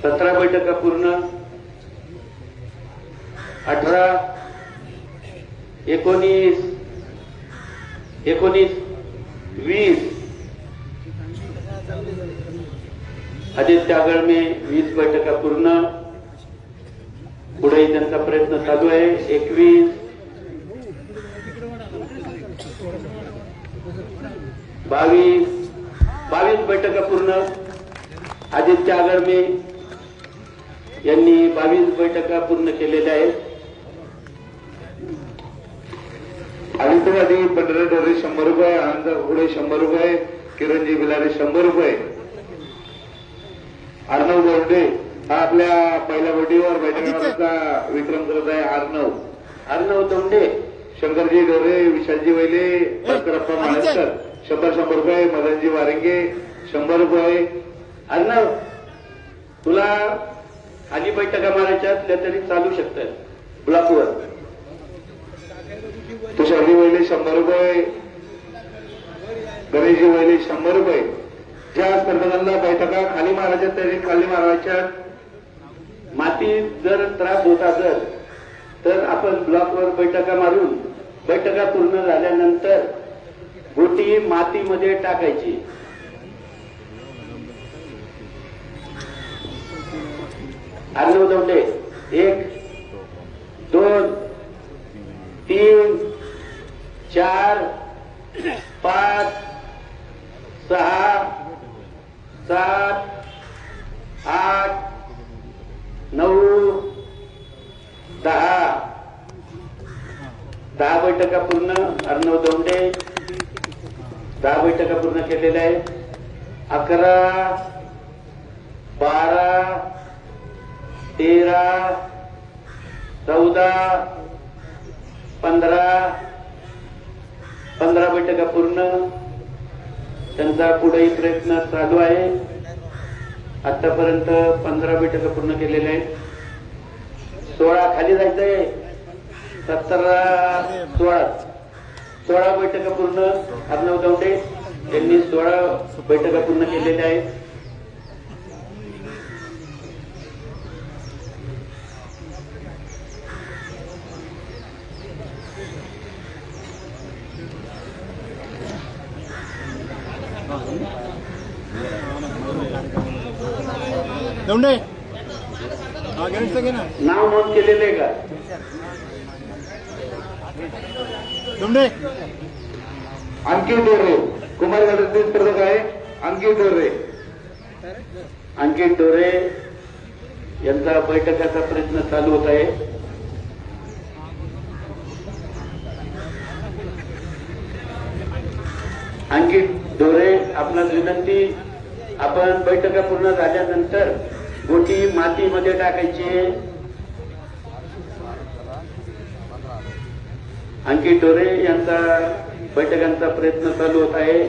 Speaker 4: 17 बैठका पूर्ण. 18 19 20 आदित्य आगळवे 20 बैठका पूर्ण. पुढे त्यांचा प्रयत्न चालू आहे. 21 22 बैठका पूर्ण. आदित्य आगळवे यांनी 22 बैठका पूर्ण केलेल्या आहेत.
Speaker 1: आदित्यवादी पंढरा डोरे 100 रुपये, आनंद घोडे 100 रुपये, किरणजी बिलारे 100 रुपये. अर्णव बोर्डे हा आपल्या पहिल्या बोटीवर बैठकीचा विक्रम करत आहे.
Speaker 4: अर्णव तोंडे,
Speaker 1: शंकरजी डोरे, विशालजी वैले, भास्करप्पा मानेसकर 100 रुपये, मदनजी वारंगे 100 रुपये.
Speaker 4: अर्णव, तुला खाली बैठका मारायच्या असल्या तरी चालू शकतात ब्लॉकवर.
Speaker 1: तुषारजी वैले 100 रुपये, गणेशजी वैले 100 रुपये. ज्या स्पर्धकांना बैठका खाली मारायच्या तरी खाली मारायच्या.
Speaker 4: माती जर त्रास होत असेल तर आपण ब्लॉकवर बैठका मारून बैठका पूर्ण झाल्यानंतर बोटी मातीमध्ये टाकायची. अर्णव दौंडे 1 2 3 4 5 6 7 8 9 10 बैठका पूर्ण. अर्णव दौंडे 10 बैठका पूर्ण केलेल्या आहेत. 11 12 13 14 15 बैठका पूर्ण. त्यांचा पुढेही प्रयत्न चालू आहे. आतापर्यंत 15 बैठका पूर्ण केलेल्या आहेत. 16 खाली जायचंय. 16 बैठका पूर्ण. अर्णव दौंडे यांनी 16 बैठका पूर्ण केलेल्या आहेत.
Speaker 3: दौंडे गणेशचं घे ना.
Speaker 4: नाव नोंद केलेलं आहे का?
Speaker 1: अंकित डोरे कुमार गटातील स्पर्धक आहे अंकित डोरे.
Speaker 4: अंकित डोरे यांचा बैठकाचा प्रयत्न चालू होत आहे. अंकित डोरे आपणास विनंती, आपण बैठका पूर्ण झाल्यानंतर गोटी मातीमध्ये टाकायची. अंकित डोरे यांचा बैठकांचा प्रयत्न चालू होत आहे.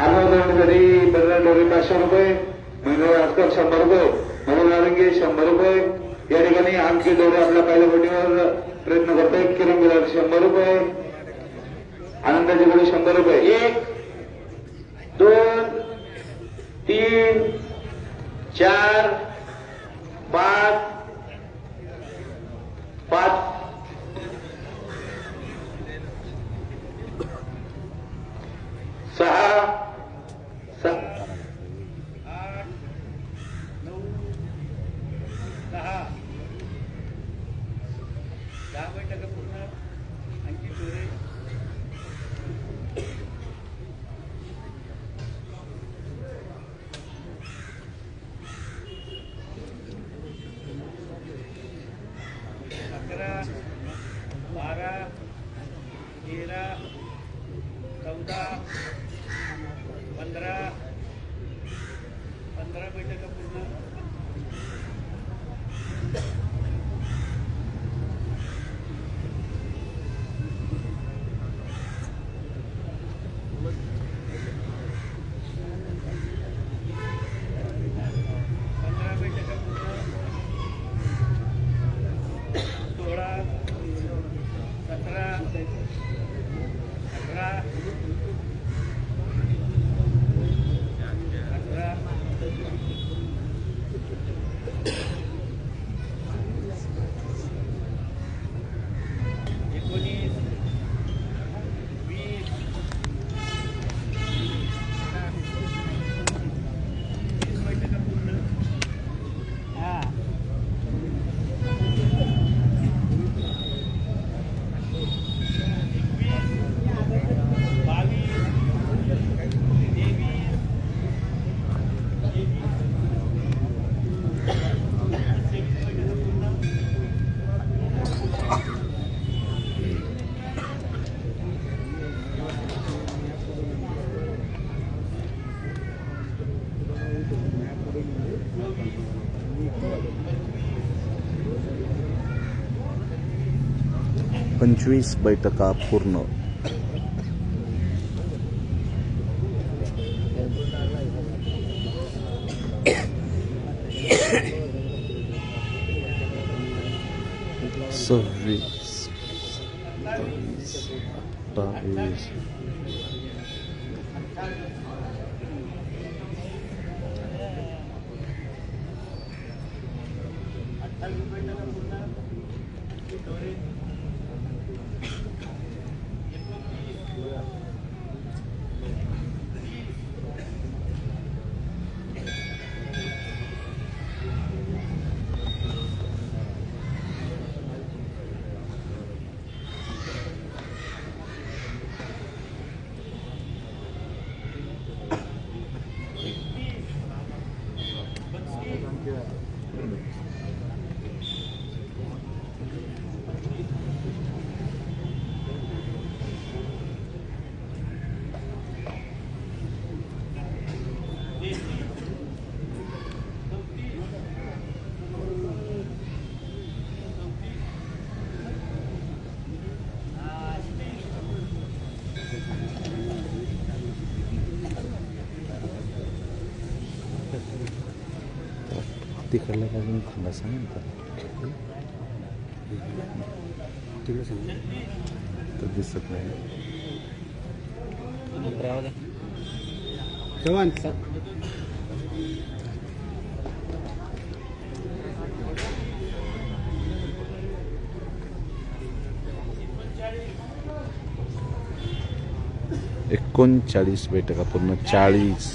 Speaker 1: आनंदसाठी बर्रा डोरे 500 रुपये, मनोहर आजकर 100 रुपये, मनोहर नारंगे 100 रुपये. या ठिकाणी अंकित डोरे आपल्या पहिल्या गोटीवर प्रयत्न करतोय. किरण बिरार 100 रुपये, आनंदाची गोळी 100 रुपये.
Speaker 4: 1 2 3 4 5 5 6 7
Speaker 5: 25 बैठका पूर्ण. सव्वीस 28 तिकडला अजून खंडा सांग तर दिसत नाही.
Speaker 2: जवान
Speaker 5: 39 बैठका पूर्ण 40.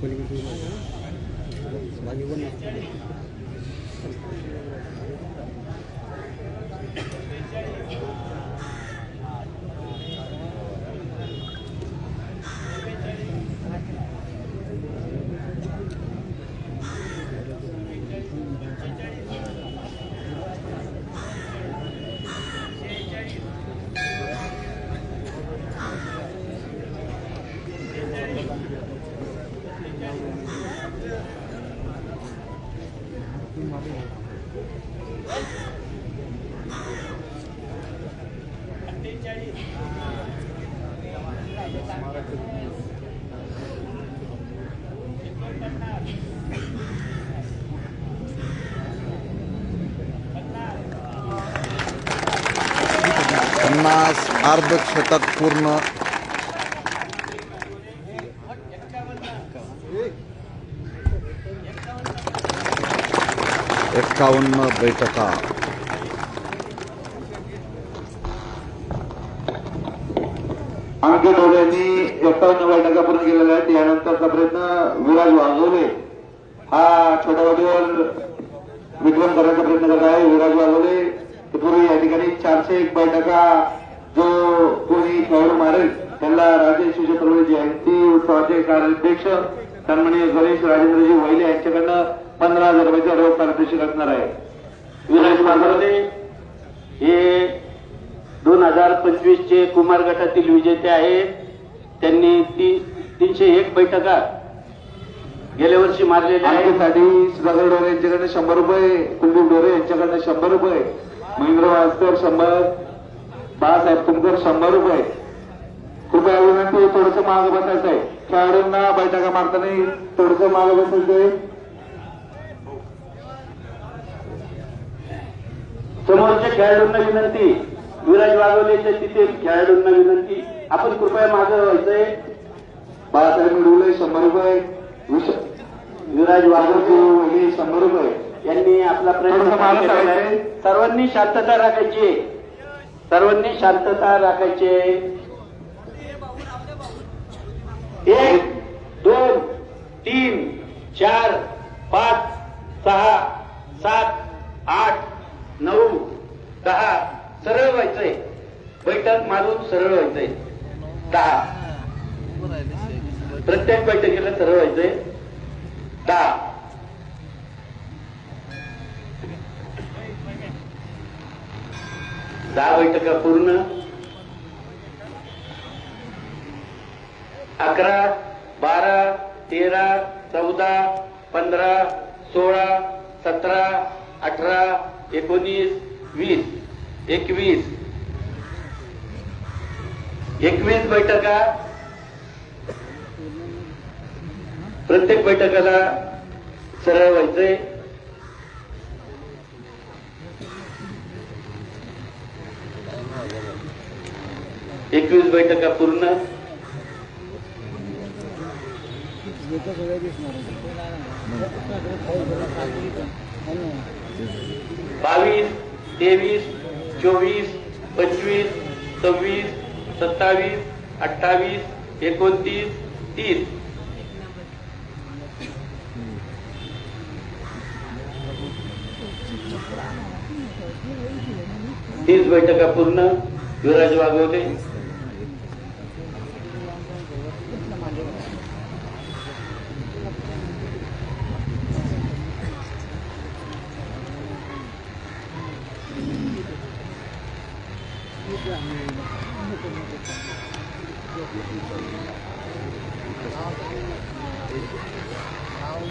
Speaker 5: 50 अर्धशतक पूर्ण. 51 बैठका.
Speaker 1: अंकित ढोले यांनी 51 बैठका पूर्ण केलेल्या आहेत. यानंतरचा प्रयत्न विराज वाघोले हा छोट्या वाटीवर विध्वंस करण्याचा प्रयत्न करत आहे. विराज वाघोले पूर्वी या ठिकाणी 401 बैठका जो कोणी खेळाडू मारेल त्यांना राजेश विजय जयंती उत्सवाचे कार्याध्यक्ष सन्माननीय गणेश राजेंद्रजी वैले यांच्याकडनं 15,000 रुपयाचा रोख पारितोषिक असणार आहे.
Speaker 4: विराज वाघोले हे 2025 चे कुमार गटातील विजेते आहेत. त्यांनी 301 बैठका गेल्या वर्षी मारलेल्या आहेत.
Speaker 1: आणखीसाठी सुधाकर डोरे यांच्याकडनं 100 रुपये, कुलदीप डोरे यांच्याकडनं 100 रुपये, महेंद्र वास्कर 100, बाळासाहेब तुमकर 100 रुपये. कृपया विनंती थोडंसं मागे बसायचं आहे. खेळाडूंना बैठका मारताना थोडंसं मागे बसायचंय.
Speaker 4: समोरच्या खेळाडूंना विनंती, विराज वाघोलेच्या तिथे खेळाडूंना विनंती, आपण कृपया मागे व्हायचंय.
Speaker 1: बाळासाहेब मिडुले 100 रुपये,
Speaker 4: विराज वाघोले
Speaker 1: 100 रुपये
Speaker 4: यांनी आपला प्रयत्न केलेला आहे. सर्वांनी शांतता राखायची, सर्वांनी शांतता राखायची. 1 2 3 4 5 6 7 8 9 10 सरळ व्हायचंय. बैठक मारून सरळ व्हायचंय. 10 प्रत्येक बैठकीला सरळ व्हायचंय. 10 बैठका पूर्ण. 11 12 13 14 15 16 17 18 19 20 21 बैठका. प्रत्येक बैठकाला सरळ व्हायचंय. 21 बैठका पूर्ण. 22 23 24 25 26 27 28 29 30 30 बैठका पूर्ण. विराज वाघोले.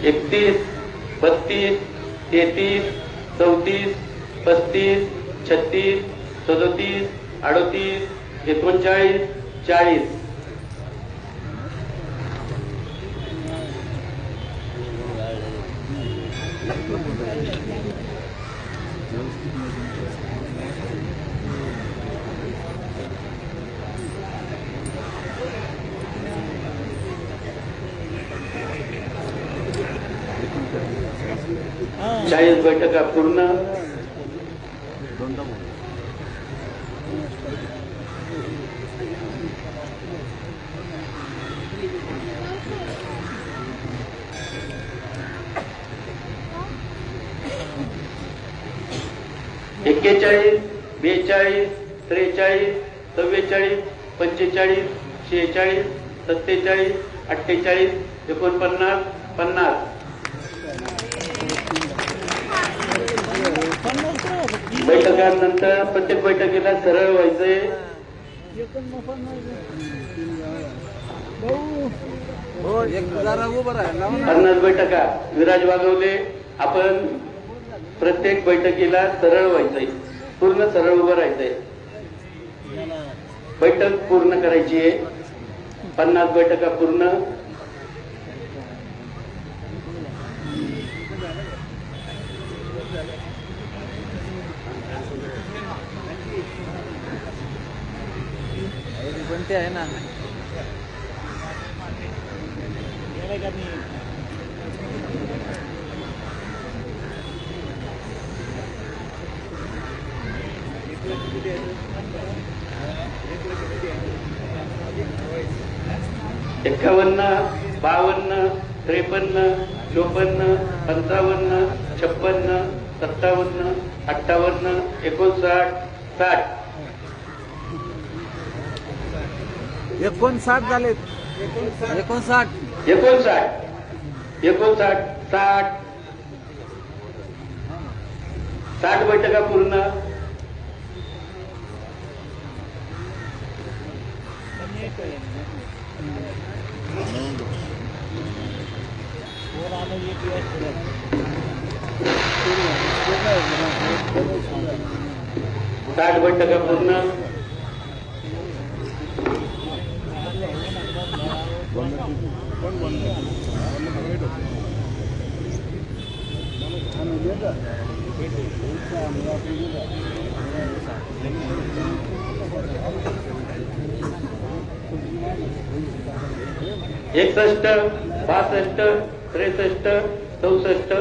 Speaker 4: एकतीस 32 33 34 35 36 37 38 39 40 40 बैठका पूर्ण. 41, 42, 43, 44, 45, 46, 47, 48, 49, 50. बैठकांनंतर प्रत्येक बैठकीला सरळ व्हायचंय. 50 बैठका. विराज वागवले. आपण प्रत्येक बैठकीला सरळ व्हायचंय, पूर्ण सरळ उभं राहायचंय. बैठक पूर्ण करायची आहे. 50 बैठका पूर्ण.
Speaker 3: बनते आहे ना.
Speaker 4: एकावन्न, 52, 53, 54, 55, 56, 57, 58, 59, 60.
Speaker 3: 59 झाले. 59.
Speaker 4: 60 बैठका पूर्ण. साठ बैठका पूर्ण. एकसष्ट, 62, 63, 64,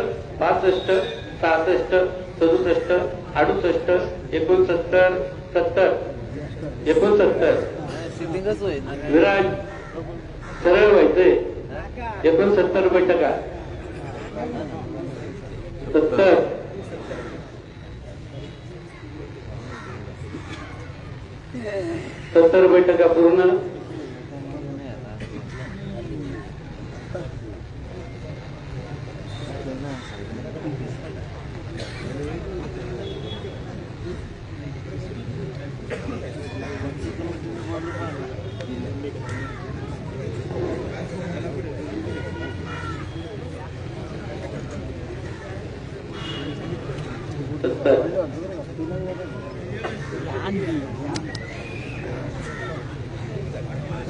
Speaker 4: 65, 66, 67, 68, 69, 70, 69.
Speaker 3: सिटिंगच होईल.
Speaker 4: विराज सरळ व्हायचंय. 69 बैठका. 70. 70 बैठका पूर्ण.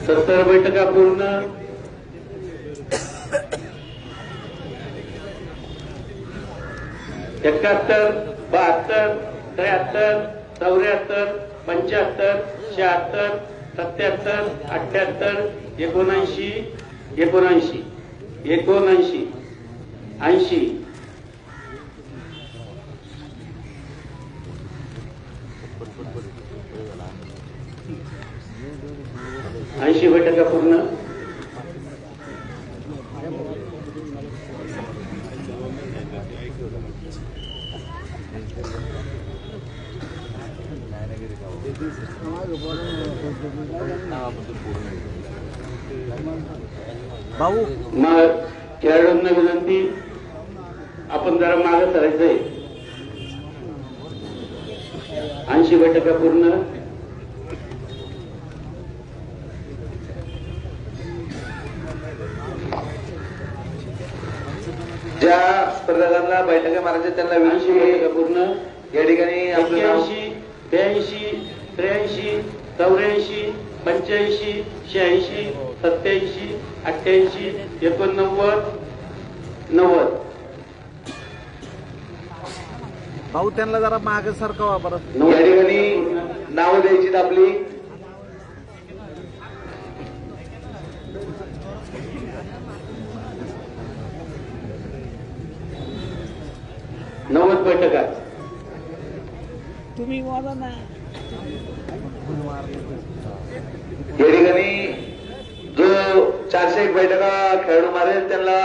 Speaker 4: सत्तर बैठका पूर्ण. 71, 72, 73, 74, 75, 76, 77, 78, 79, 79, 79, 80. 80 बैठका पूर्ण.
Speaker 3: भाऊ
Speaker 4: मग खेळाडूंना विनंती, आपण जरा मागे सरायचंय. 80 बैठका पूर्ण.
Speaker 1: ज्या स्पर्धकांना बैठका मारायच्या त्यांना
Speaker 4: 80 बैठका पूर्ण.
Speaker 1: या ठिकाणी आपलं नाव
Speaker 4: 81, 82, 83, 84, 85, 86, 87, 88, 89, 90.
Speaker 3: भाऊ त्यांना जरा मागे सरकवा परत.
Speaker 1: या ठिकाणी नावं द्यायची आपली.
Speaker 4: बैठका.
Speaker 3: तुम्ही बोला ना.
Speaker 1: या ठिकाणी जो 401 बैठका खेळाडू मारेल त्यांना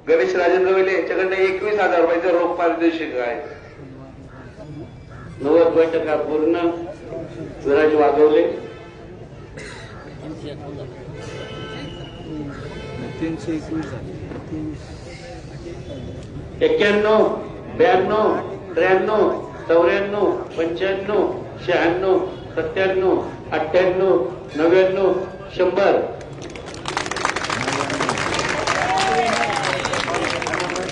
Speaker 1: गणेश राजेंद्र वेले यांच्याकडनं 21,000 रुपयाचं रोख पारितोषिक आहे.
Speaker 4: 90 बैठका पूर्ण. विराज वागवले.
Speaker 3: 321
Speaker 4: 91, 92, 93, 94, 95, 96, 97, 98, 99, 100.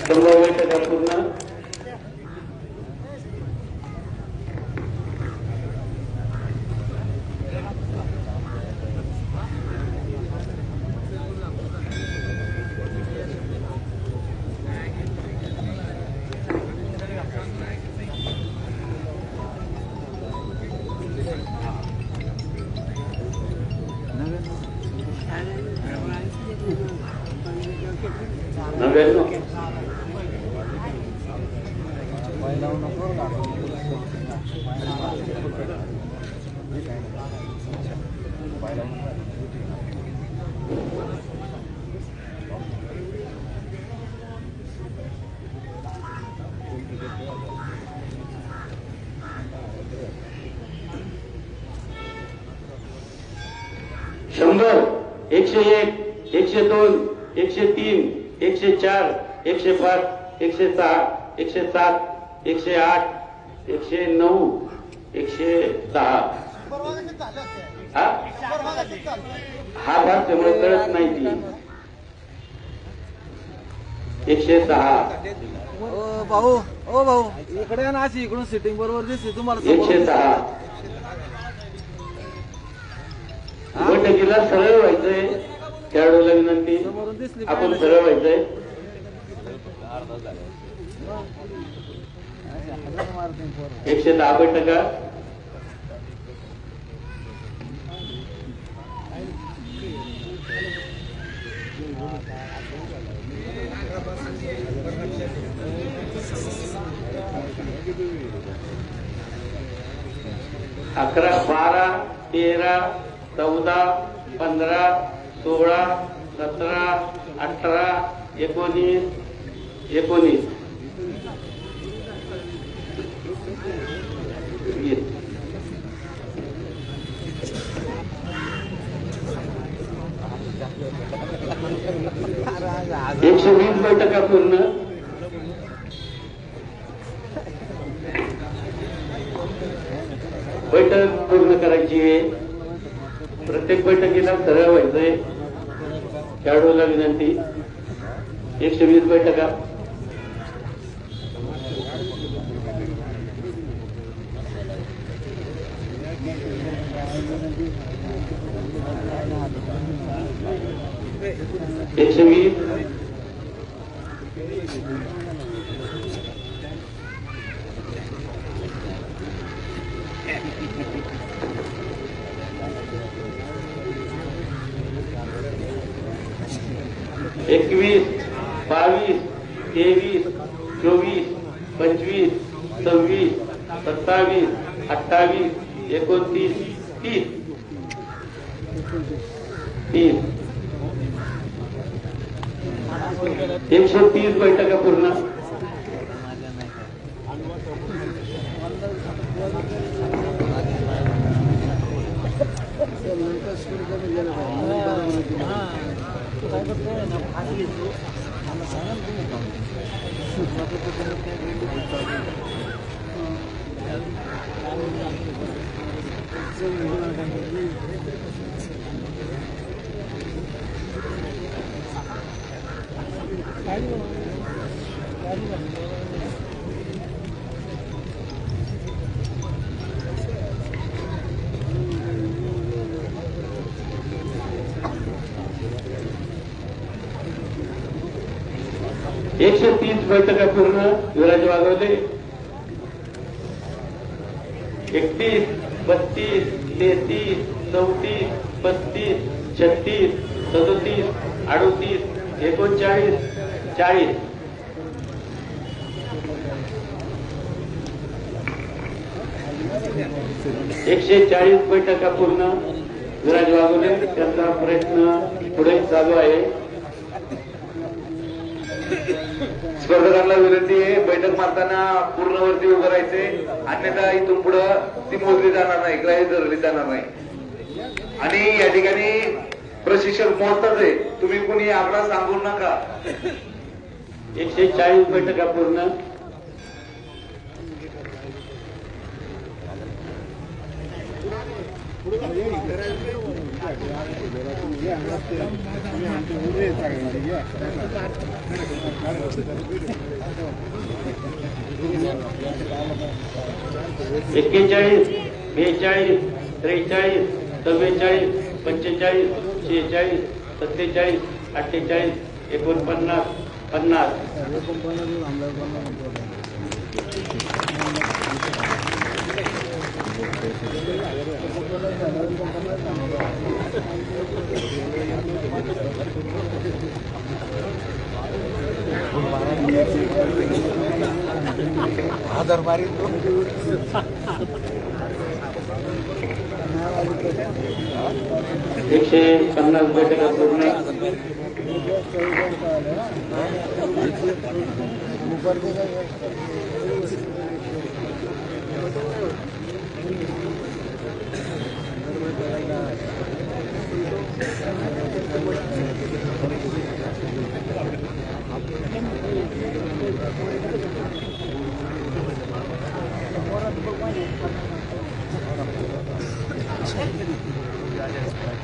Speaker 4: 100 बैठका पूर्ण. शंभर, 101, 102, 103, 104, 105, 106, 107, 108, 109, 110. हा भाग त्यामुळे कळत नाही ती. 106,
Speaker 3: भाऊ इकडे ना अशी इकडून सिटिंग बरोबर दिसते तुम्हाला.
Speaker 4: 106. बैठकीला सरळ व्हायचंय. खेळाडूला विनंती, आपण सरळ व्हायचंय. एकशे 10 बैठका. अकरा, 12, 13, 14, 15, 16, 17, 18, 19, 19. 120 बैठका पूर्ण. बैठक पूर्ण करायची आहे. प्रत्येक बैठकीला सरळ व्हायचंय. खेळाडूला विनंती. 120 बैठका. एकशे 20. एकवीस, 22, 23, 24, 25, 26, 27, 28, 29, 30. 130 बैठका पूर्ण. एकशे 30 बैठका पूर्ण. विराज वागवले. 31, 32, 33, 34, 35, 36, 37, 38, 39, 40. 140 बैठका पूर्ण. विराज वागवले. त्यांचा प्रयत्न पुढे चालू आहे.
Speaker 1: स्पर्धकांना विनंती आहे, बैठक मारताना पूर्णवरती उभं राहायचे, अन्यथा इथून पुढं ती मोजली जाणार नाही, ग्राह्य धरली जाणार नाही. आणि या ठिकाणी प्रशिक्षक मोजतात आहे, तुम्ही कोणी आकडा सांगू नका.
Speaker 4: 140 बैठका पूर्ण. एक्केचाळीस, 42, 43, 44, 45, 46, 47, 48, 49, 50.
Speaker 5: आधार मारी
Speaker 4: 150 बैठका पूर्ण.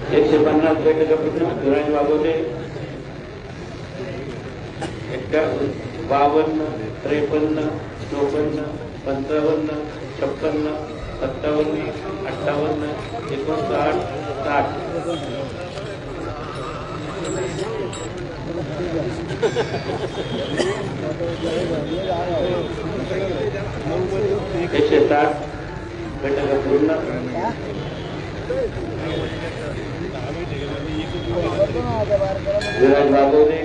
Speaker 4: एकशे 50 बैठका पूर्ण. धुराज वागवले 51, 52, 53, 54, 55, 56, 57, 58, 59, 60. एकशे 60 बैठका पूर्ण. विराज वागवले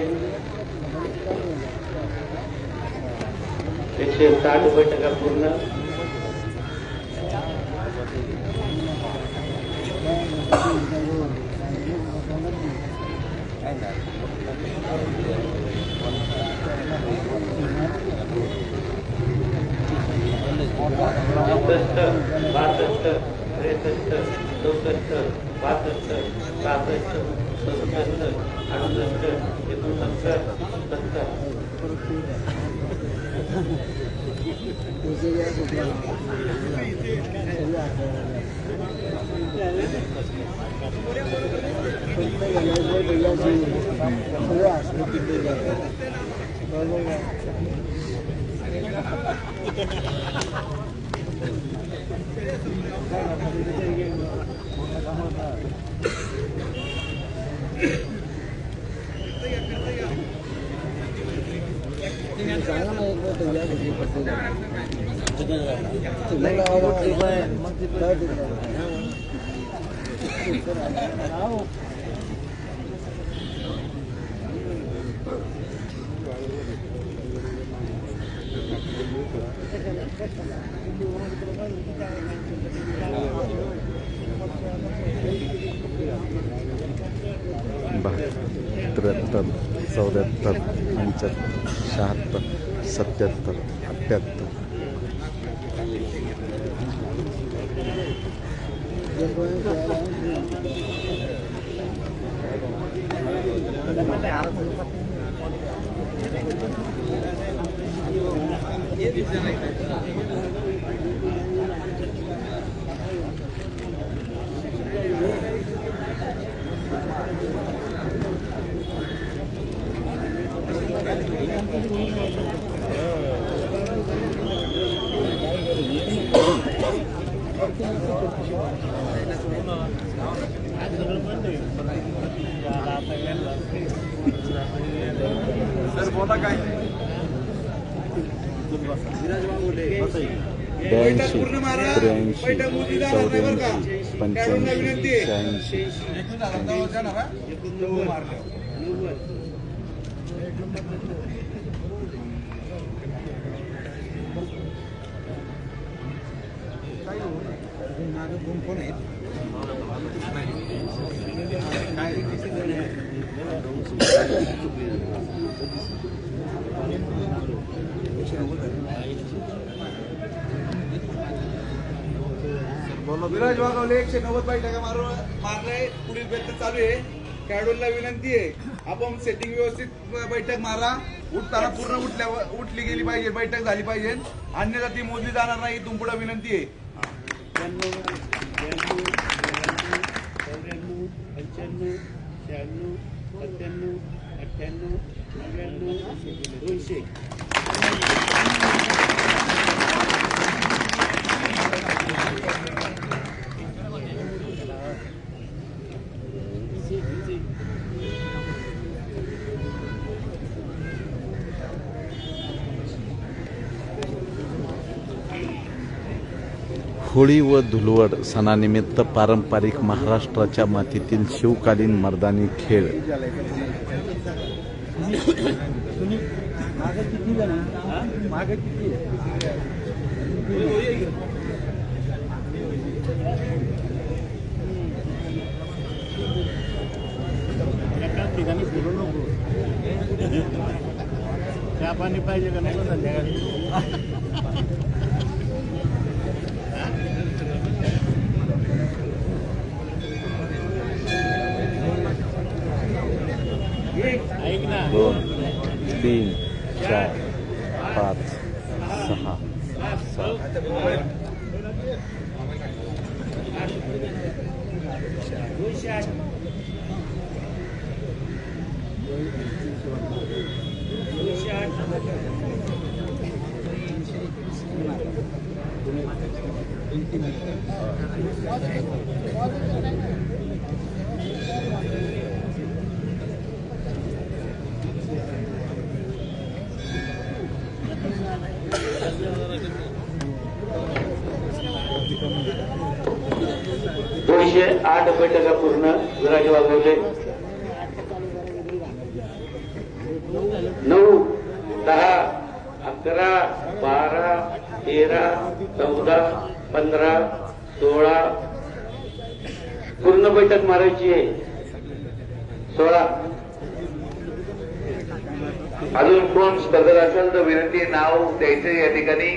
Speaker 4: 160 बैठका पूर्ण. सत्तर, 62, 63, 64, 65, 66, 67, 68, 69, 70.
Speaker 5: त्र्याहत्तर, 74, 75, 76, 77, 78.
Speaker 3: सर बोला काय
Speaker 5: 82, 83, 84, 85, 86.
Speaker 1: विराज वाघवले 190 बैठका मारलाय. पुढील बेत चालू आहे. खेळाडूंना विनंती आहे आपण सेटिंग व्यवस्थित बैठक मारा. उठताना पूर्ण उठली गेली पाहिजे, बैठक झाली पाहिजे, अन्यथा ती मोजली जाणार नाही. इथून पुढे विनंती आहे.
Speaker 6: 95, 96, 97, 98, 200.
Speaker 5: होळी व धुलवड सणानिमित्त पारंपरिक महाराष्ट्राच्या मातीतील शिवकालीन मर्दानी खेळ
Speaker 6: चहा पाणी पाहिजे का नको संध्याकाळी? ऐक ना.
Speaker 5: 2, 3, 4, 5, 6, 7.
Speaker 4: दोनशे 8 बैठका पूर्ण. विराज वाघवले 9, 10, 11, 12, 13, 14, 15, 16 पूर्ण बैठक मारायची आहे. 16.
Speaker 1: अजून कोण स्पर्धक असेल तर विनंती आहे, नाव द्यायचं या ठिकाणी.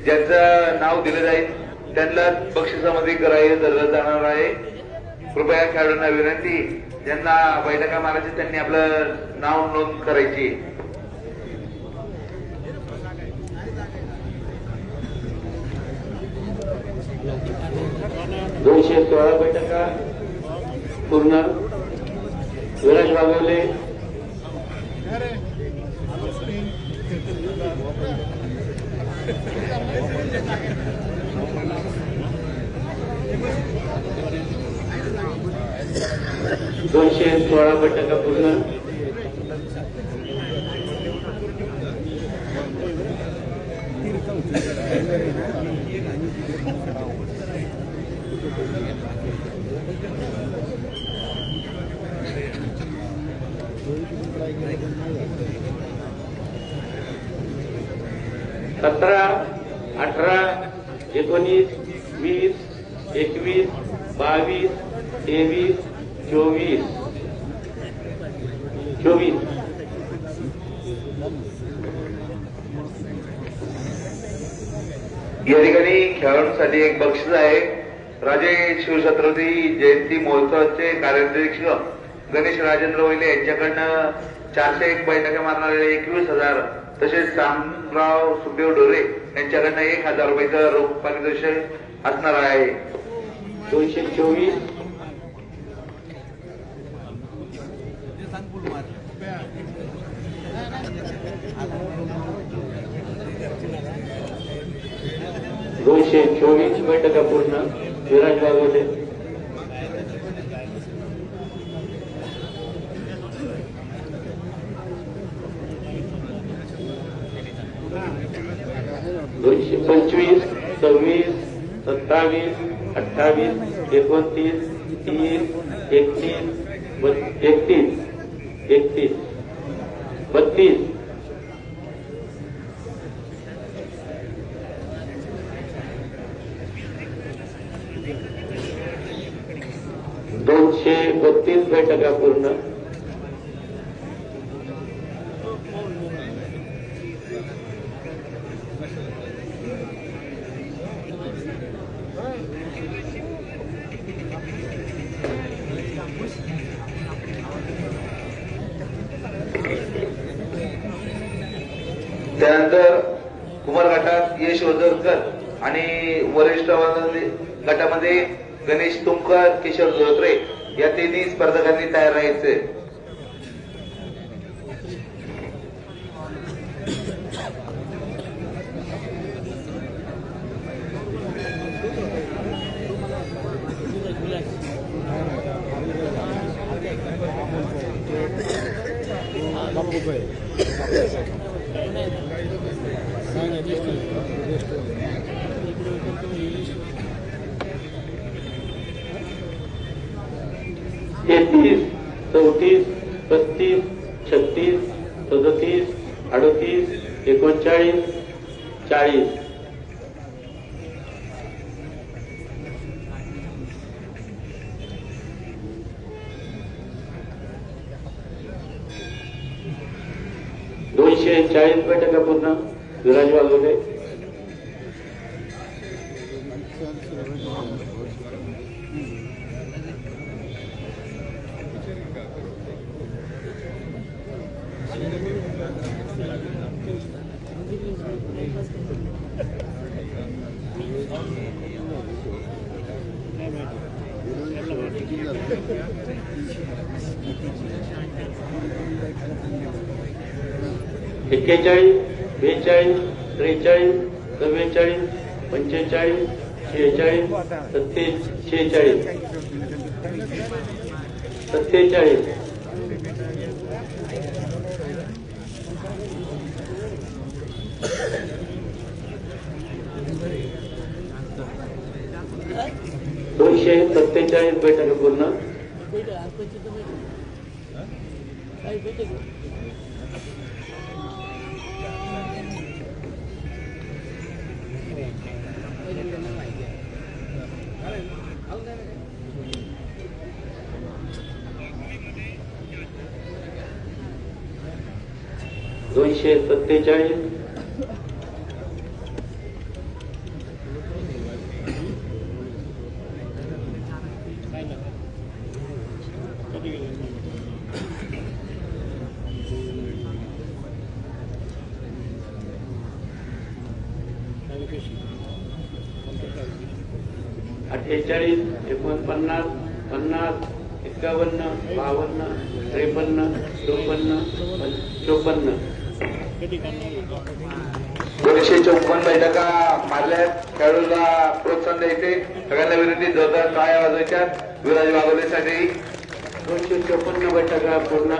Speaker 1: ज्यांचं नाव दिलं जाईल त्यांना बक्षिसामध्ये ग्राह्य धरलं जाणार आहे. कृपया खेळाडूंना विनंती, ज्यांना बैठका मारायची त्यांनी आपलं नाव नोंद करायची.
Speaker 4: 216 बैठका पूर्ण. विराज वाघवले 216 बैठका पूर्ण. सतरा, 18, 19, 20, 21, 22, 23, 24.
Speaker 1: या ठिकाणी खेळाडूंसाठी एक बक्षीस आहे. राजे शिवछत्रपती जयंती महोत्सवाचे कार्याध्यक्ष गणेश राजेंद्र वैले यांच्याकडनं 401 बैठका मारणारे 21,000, तसेच शामराव सुखदेव ढोरे यांच्याकडनं 1,000 रुपयाचं रोख पारितोषिक असणार आहे.
Speaker 4: 224. बैठका पूर्ण. विराज वाघवले 225, 26, 27, 28, 29, 30, 31, 32, 232 बैठका पूर्ण.
Speaker 1: त्यानंतर कुमार गटात यश ओझरकर आणि वरिष्ठ गटामध्ये गणेश तुमकर, किशोर धोत्रे या तिन्ही स्पर्धकांनी तयार राहायचे.
Speaker 4: तेहतीस, 34, 35, 36, 37, 38, 39, 40. दोनशे 40 बैठका पूर्ण. विराज वागवले. एक्केचाळीस, 42, 43, 44, 45, 46, 46, 47. दोनशे 47 बैठका पूर्ण. दोनशे 47. अठ्ठेचाळीस, 49, 50, 51, 52, 53, 54, 54.
Speaker 1: 254 बैठका मारल्या. खेळाडूला प्रोत्साहन द्यायचे. सगळ्यांना विनंती, जोरदार टाळ्या वाजवायच्या विराज वागवण्यासाठी.
Speaker 4: 254 बैठका पूर्ण.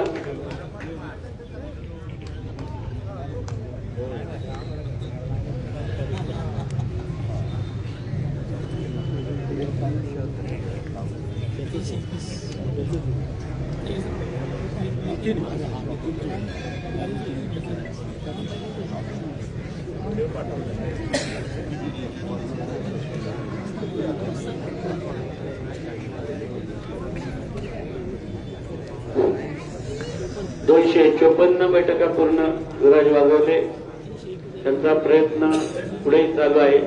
Speaker 4: दोनशे 54 बैठका पूर्ण. विराज वागवले. त्यांचा प्रयत्न पुढे चालू आहे.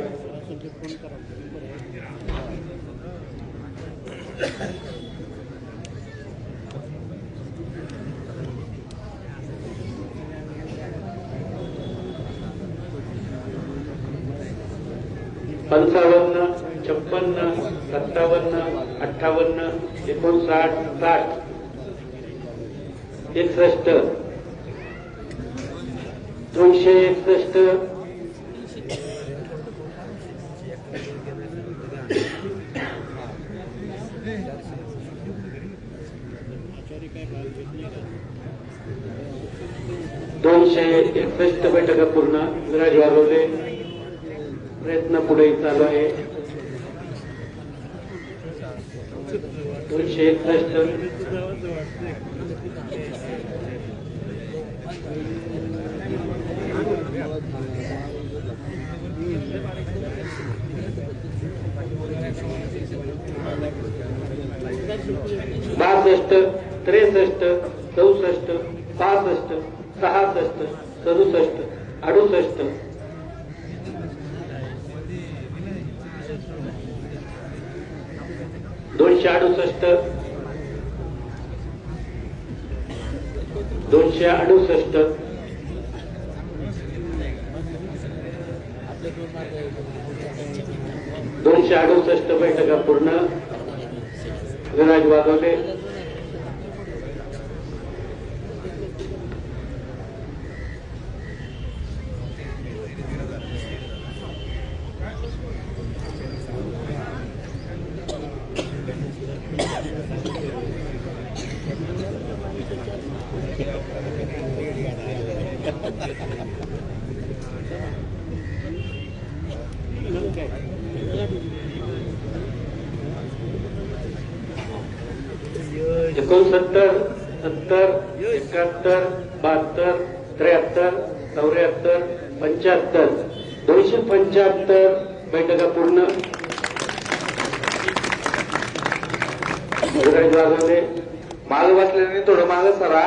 Speaker 4: पंचावन्न, 56, 57, 58, 59, 60, 61, 261, 261 बैठका पूर्ण. विराज वागवले. प्रयत्न पुढे चालू आहे. 261, 62, 63, 64, 65, 66, 67, 68, 268, 268, 268 बैठका पूर्ण. विराज वाघोले. एकोणसत्तर, 70, 71, 72, 73, 74, 75. 275 बैठका पूर्ण. विराज वाघोले.
Speaker 1: माग बसल्याने थोडं माग सरा.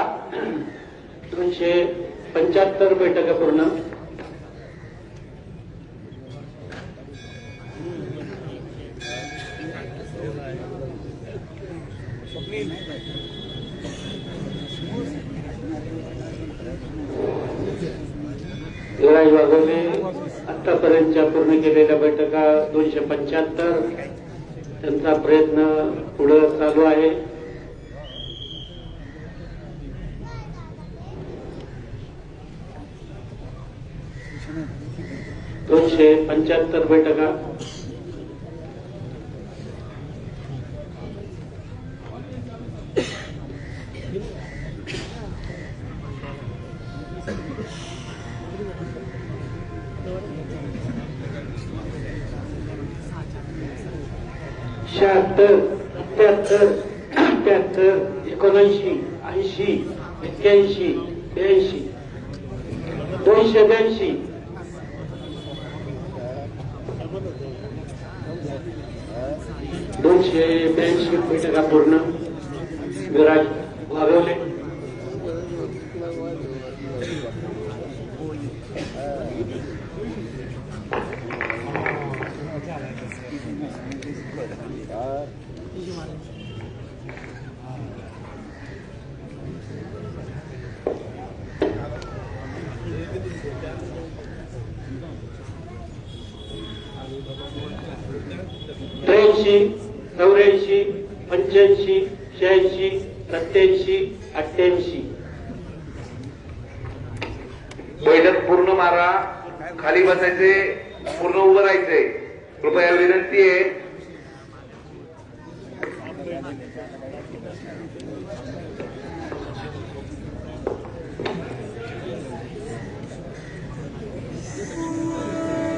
Speaker 4: 275 बैठका पूर्ण. विराज वाघोले आतापर्यंतच्या पूर्ण केलेल्या बैठका 275. त्यांचा प्रयत्न पुढे चालू आहे. दोनशे 75 बैठका. शहात्तर, 73, 78, 79, 80, 81, 82, 282. दोनशे 82 बैठका पूर्ण. विराज वाघोले. त्र्याऐंशी, 84, 85, 86, 87, 88.
Speaker 1: बैठक पूर्ण मारा. खाली बसायचे, पूर्ण उभं राहायचंय. कृपया विनंती आहे.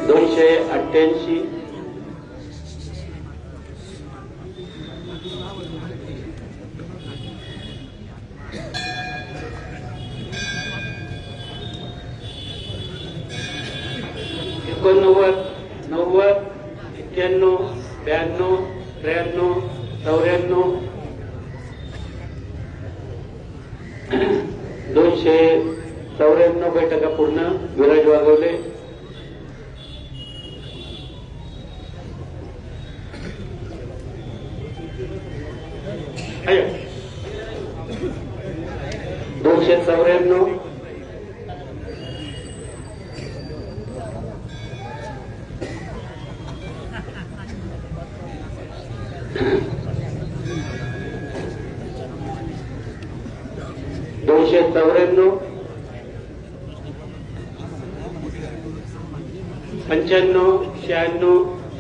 Speaker 4: दोनशे 88. एकोणनव्वद, 90, 91, 92, 93, 94. 294 बैठका पूर्ण. विराज वाघोले. आहे 294. दोनशे 94, 95, 96,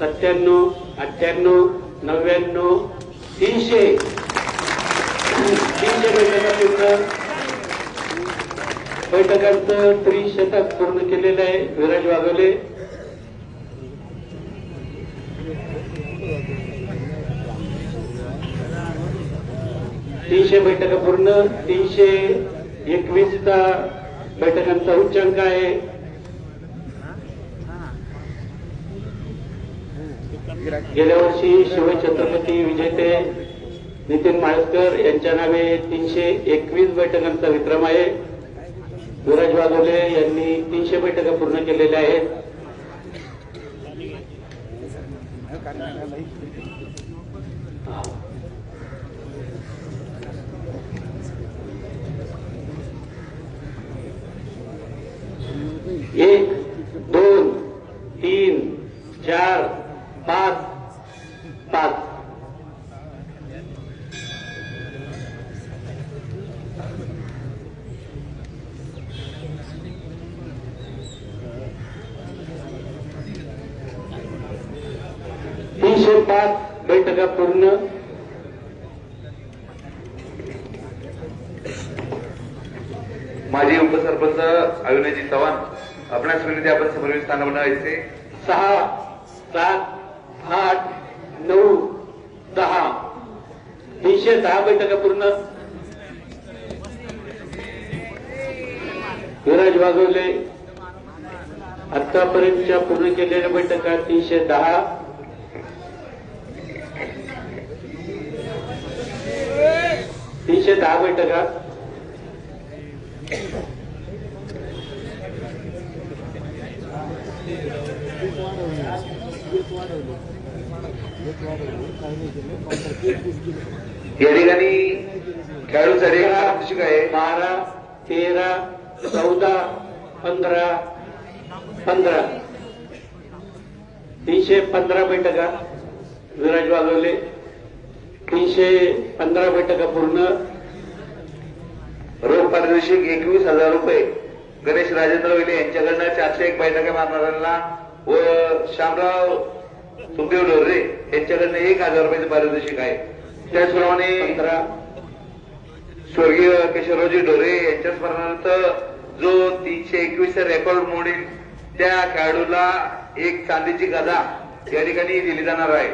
Speaker 4: 97, 98, 99, 300. 300 बैठका पूर्ण. बैठकांचं त्रिशतक पूर्ण केलेलं आहे. विराज वाघोले. तीनशे बैठका पूर्ण. 321 बैठकांचा उच्चांक आहे. गेल्या वर्षी शिवछत्रपती विजेते नितीन माळसकर यांच्या नावे 321 बैठकांचा विक्रम आहे. विराज वाघोले यांनी 300 बैठका पूर्ण केलेल्या आहेत. एक, दोन, तीन, 5 बैठका पूर्ण.
Speaker 1: माजी उपसरपंच अविनाशजी चव्हाण, आपणास विनंती आपण समोरील स्थान बनवायचे.
Speaker 4: 6, 7, 8, 9, 10 310 बैठका पूर्ण. विराज वाघवले आतापर्यंतच्या पूर्ण केलेल्या बैठका 310. बैठका.
Speaker 1: या ठिकाणी खेळाडूसाठी पारितोषिक आहे
Speaker 4: 12, 13, 14, 15, 15 315 बैठका. विराज वाघवले 315 बैठका पूर्ण.
Speaker 1: रोख पारितोषिक 21,000 रुपये गणेश राजेंद्र वेले यांच्याकडनं 401 बैठका मारणाऱ्यांना व श्यामराव सुखदेव डोर्रे यांच्याकडनं 1,000 रुपयाचं पारितोषिक आहे. त्याचप्रमाणे
Speaker 4: 15
Speaker 1: स्वर्गीय केशवरावजी डोरे यांच्या स्मरणार्थ जो 321 रेकॉर्ड मोडील त्या खेळाडूला एक चांदीची गदा या ठिकाणी दिली जाणार आहे.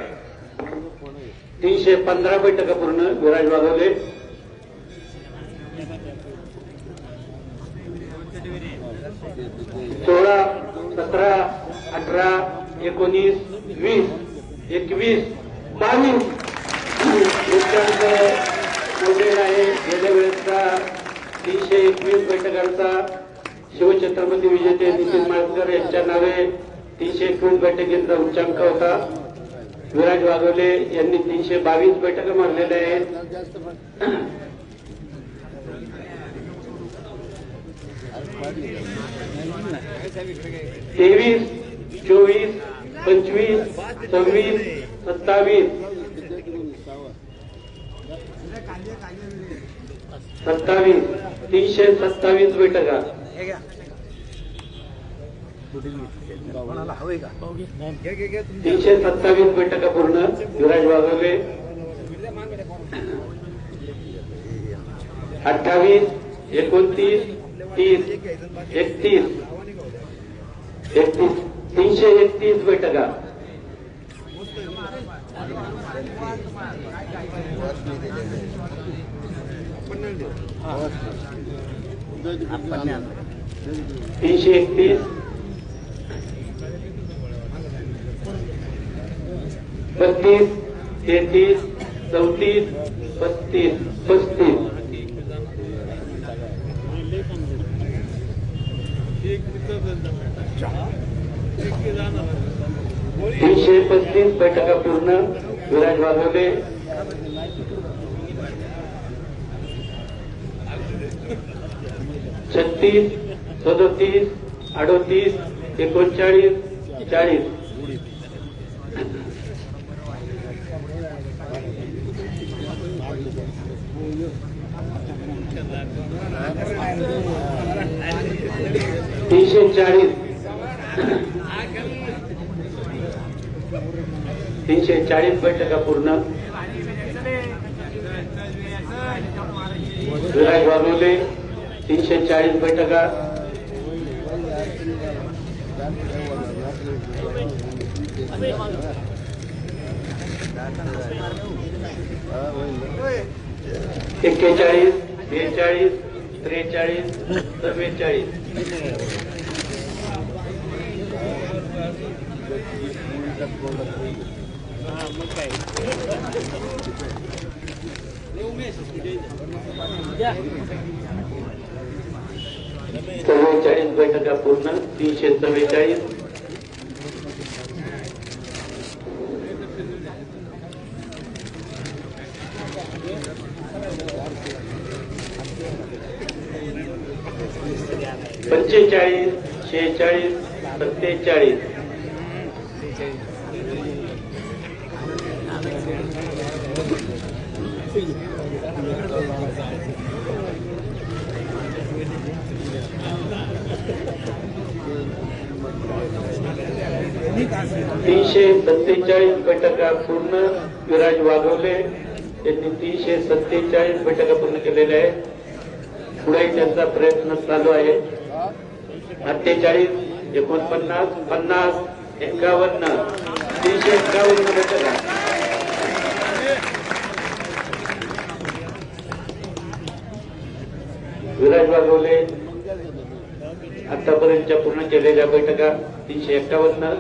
Speaker 4: 315 बैठका पूर्ण. विराज वाघवले 16, 17, 18, 19, 20, 21, 22 उच्चांक मोठेला आहे. गेल्या वेळेसचा 321 बैठकांचा शिवछत्रपती विजेते नितीन माळकर यांच्या नावे 321 बैठकींचा उच्चांक होता. विराज वाघवले यांनी 322 बैठका मारलेल्या आहेत. तेवीस, 24, 25, 26, 27, 327 बैठका. 327 बैठका पूर्ण. विराज वाघवले 28, 29, 30, 31, 331 बैठका. तीनशे 31, 32, 33, 34, 35, 35. 335 बैठका पूर्ण. विराज वाघवले 36, 37, 38, 39, 40. 340 बैठका पूर्ण. विराज वाघवले 340 बैठका. एक्केचाळीस, 42, 43, 44. चव्वेचाळीस बैठका पूर्ण. 344. पंचेचाळीस, 46, 47. 347 बैठका पूर्ण. विराज वाघवले यांनी 347 बैठका पूर्ण केलेल्या आहेत. पुढे त्यांचा प्रयत्न चालू आहे. 48, 49, 50, 51, 351 बैठका. विराज वाघवले आतापर्यंतच्या पूर्ण केलेल्या बैठका 351,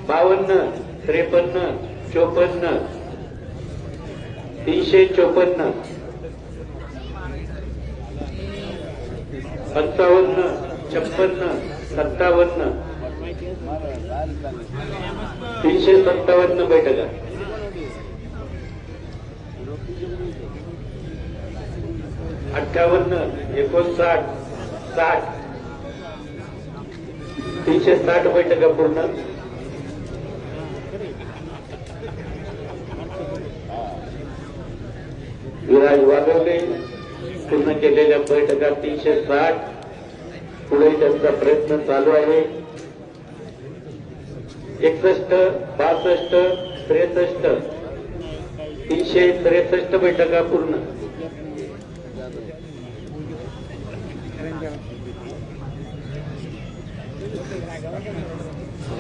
Speaker 4: 52, 53, 54, 354, 55, 56, 57, 357 बैठका. 58, 59, 60, 360 बैठका पूर्ण. विराज वाघवले पूर्ण केलेल्या बैठका 360. पुढे त्यांचा प्रयत्न चालू आहे. 61, 62, 63, 363 बैठका पूर्ण.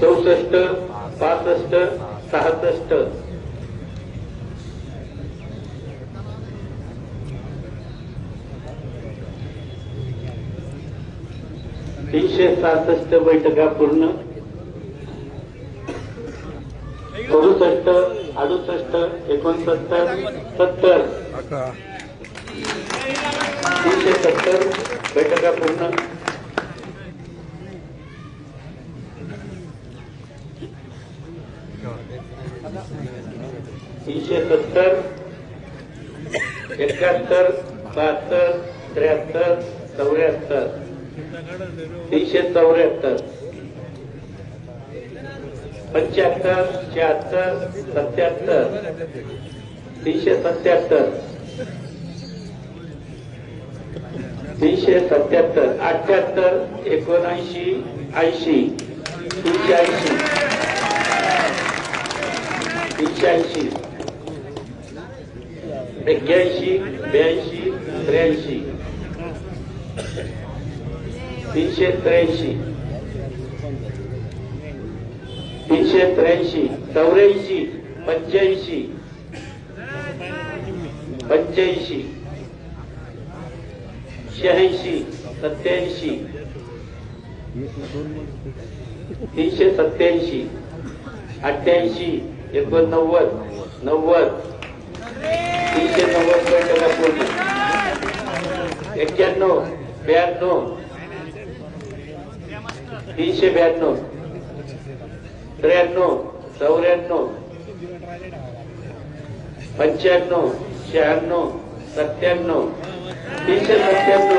Speaker 4: 64, 65, 66, 367 बैठका पूर्ण. 67, 68, 69, 70, 370 बैठका पूर्ण. 370, 71, 72, 73, 74, 374, 75, 76, 77, 377, 377, 78, 79, 80, 380, 380, 81, 82, 83, 383, 383, 84, 85, 85, 86, 87, 387, 88, 89, 90, 390 बैठका पूर्ण. 91, 92, 392, 93, 94, 95, 96, 97, 397,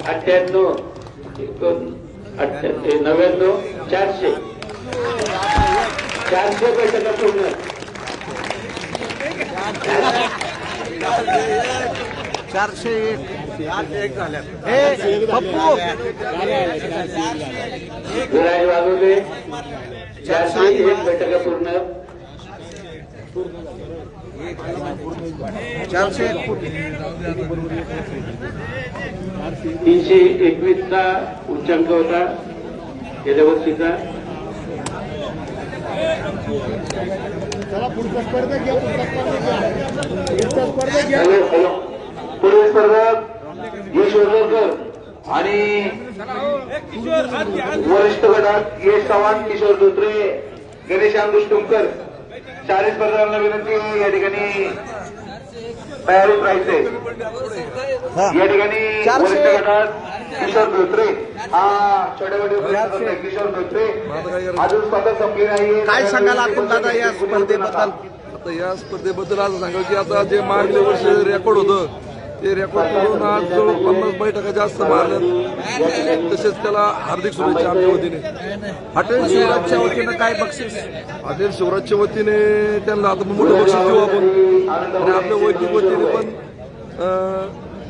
Speaker 4: 98, 99, 400, 400 बैठका पूर्ण.
Speaker 6: 401 झाल्या.
Speaker 4: विराज वाघवले 401 बैठका पूर्ण. 321चा उच्चांक होता गेल्या वर्षीचा.
Speaker 6: पुढचा स्पर्धक घ्या.
Speaker 1: पुढील स्पर्धक यश वर्धनकर आणि वरिष्ठ गटात यश चव्हाण, किशोर धोत्रे, गणेश अंगुष्टुमकर. चारही स्पर्धकांना विनंती आहे या ठिकाणी तयारीत राहायचे. या ठिकाणी वरिष्ठ गटात किशोर धोत्रे हा छोट्या किशोर धोत्रे अजून स्पर्धा संपली नाही.
Speaker 6: काय सांगाल आपण दादा या स्पर्धेबद्दल?
Speaker 7: आता या स्पर्धेबद्दल असं सांगाल की आता जे मागल्या वर्षी रेकॉर्ड होतं ते रेकॉर्ड करून आज जवळ 50 बैठका जास्त मारल्यात. तसेच त्याला हार्दिक शुभेच्छा आमच्या वतीने.
Speaker 6: हॉटेल शिवराजच्या वतीनं काय बक्षीस?
Speaker 7: हॉटेल शिवराजच्या वतीने त्यांना आता मोठं बक्षीस देऊ आपण. आणि आपल्या वैयक्तिक वतीने पण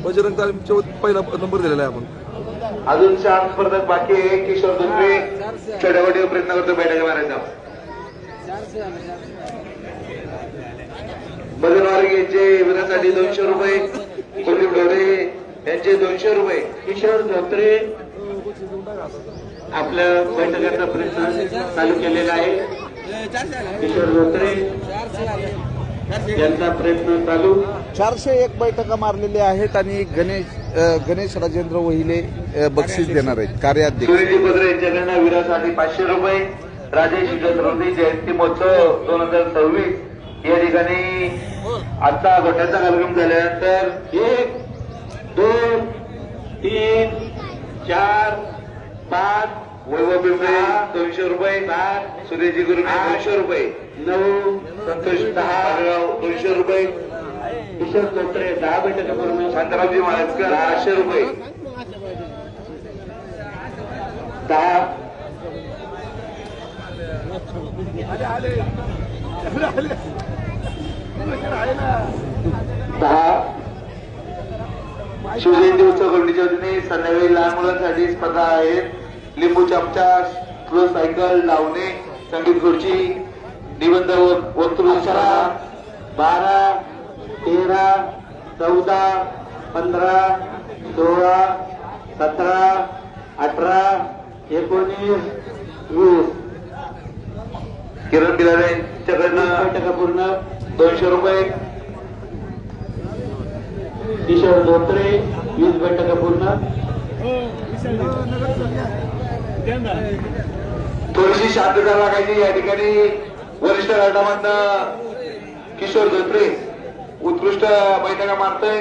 Speaker 7: बजरंग तालीमच्या पहिला नंबर दिलेला आहे आपण.
Speaker 1: अजून 4 स्पर्धक बाकी आहे. किशोर धोत्रे छोट्या गटावर प्रयत्न करतो बैठका मारायचा. वजनवारी यांचे विरासाठी 200 रुपये, कुलदीप ढोरे यांचे 200 रुपये.
Speaker 4: किशोर धोत्रे आपल्या बैठकाचा प्रयत्न चालू केलेला आहे. किशोर धोत्रे यांचा प्रयत्न चालू.
Speaker 5: 401 बैठका मारलेल्या आहेत आणि गणेश राजेंद्र वहिले बक्षीस देणार आहेत कार्याध्यक्ष.
Speaker 1: सुनील पत्रे यांच्याकडनं विरासाठी 500 रुपये. राजेश चतुर्थी जयंती महोत्सव 2026 या ठिकाणी आता गोट्याचा कार्यक्रम झाल्यानंतर
Speaker 4: 1 2 3 4 5
Speaker 1: वैभव पिंपळे 200 रुपये. सुरेशजी गुरुजी 200 रुपये.
Speaker 4: 9
Speaker 1: संतोष 200 रुपये.
Speaker 4: किशोर धोत्रे 10 बैठका पूर्ण.
Speaker 1: शांतारामजी माळेकर 500 रुपये.
Speaker 4: 10
Speaker 1: शिवजयंती उत्सव कमिटीच्या वतीने संध्याकाळी लहान मुलांसाठी स्पर्धा आहेत. लिंबू चमचा, स्लो सायकल, लावणे, संगीत खुर्ची, निबंध वक्तृत्व.
Speaker 4: 12 13 14 15 16 17 18 19 20
Speaker 1: किरण बिलारे यांच्याकडनं
Speaker 4: बैठका पूर्ण.
Speaker 1: 200 रुपये.
Speaker 4: किशोर धोत्रे 20 बैठका पूर्ण.
Speaker 1: थोडीशी शांतता लागायची या ठिकाणी. वरिष्ठ गटामधनं किशोर धोत्रे उत्कृष्ट बैठका मारतोय.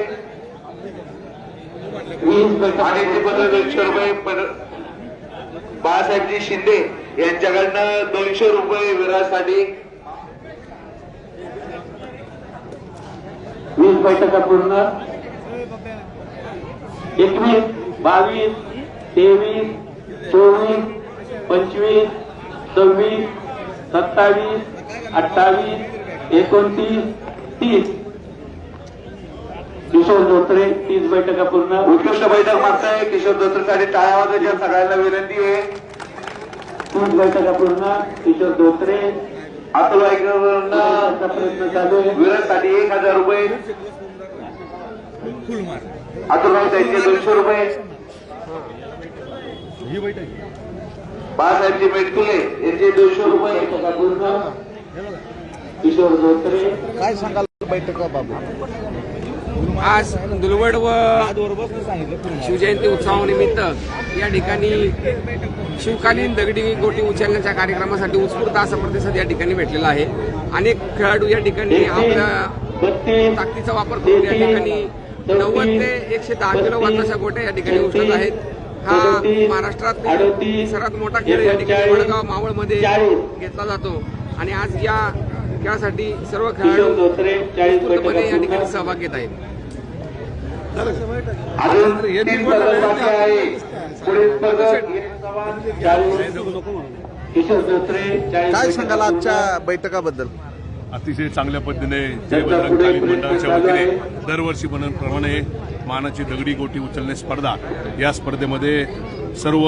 Speaker 4: 20 बैठका
Speaker 1: आणि ते 200 रुपये. बाळासाहेबजी शिंदे यांच्याकडनं 200 रुपये विरासाठी.
Speaker 4: 20 बैठका पूर्ण. 21 22 23 24 25 26 27 28 29 30. किशोर धोत्रे 30 बैठका पूर्ण.
Speaker 1: उत्कृष्ट बैठक मारताय किशोर धोत्रेसाठी टाळ्या वाजवायच्या सगळ्यांना विनंती आहे.
Speaker 4: 30 बैठका पूर्ण. किशोर धोत्रे
Speaker 1: अतुल वायकरवरनं
Speaker 4: प्रयत्न चालू आहे.
Speaker 1: विरासाठी 1000 रुपये. अतुल भाई त्यांचे 200 रुपये. बाळासाहेबजी मेटकुले यांचे 200 रुपये.
Speaker 4: बैठका पूर्ण. किशोर धोत्रे
Speaker 5: काय सांगाल बैठका बाबू?
Speaker 8: आज दुलवड व शिवजयंती उत्सवानिमित्त या ठिकाणी शिवकालीन दगडी गोटी उचलण्याच्या कार्यक्रमासाठी उत्स्फूर्त असा प्रतिसाद या ठिकाणी भेटलेला आहे. अनेक खेळाडू या ठिकाणी आपल्या ताकदीचा वापर करून या ठिकाणी 90 ते 110 किलो वजनाच्या गोट्या या ठिकाणी उचलत आहेत. हा महाराष्ट्रात सर्वात मोठा खेळ या ठिकाणी वडगाव मावळमध्ये घेतला जातो आणि आज या खेळासाठी सर्व खेळाडू उत्स्फूर्तपणे या ठिकाणी सहभाग घेत आहेत.
Speaker 1: अजून 3 स्पर्धक बाकी आहे. पुढील स्पर्धक
Speaker 4: किशोर धोत्रे
Speaker 5: काय सांगाल आजच्या बैठकाबद्दल?
Speaker 9: अतिशय चांगल्या पद्धतीने जय बजरंग तालीम मंडळाच्या वतीने दरवर्षी प्रमाणे मानाची दगडी गोटी उचलणे स्पर्धा या स्पर्धेमध्ये सर्व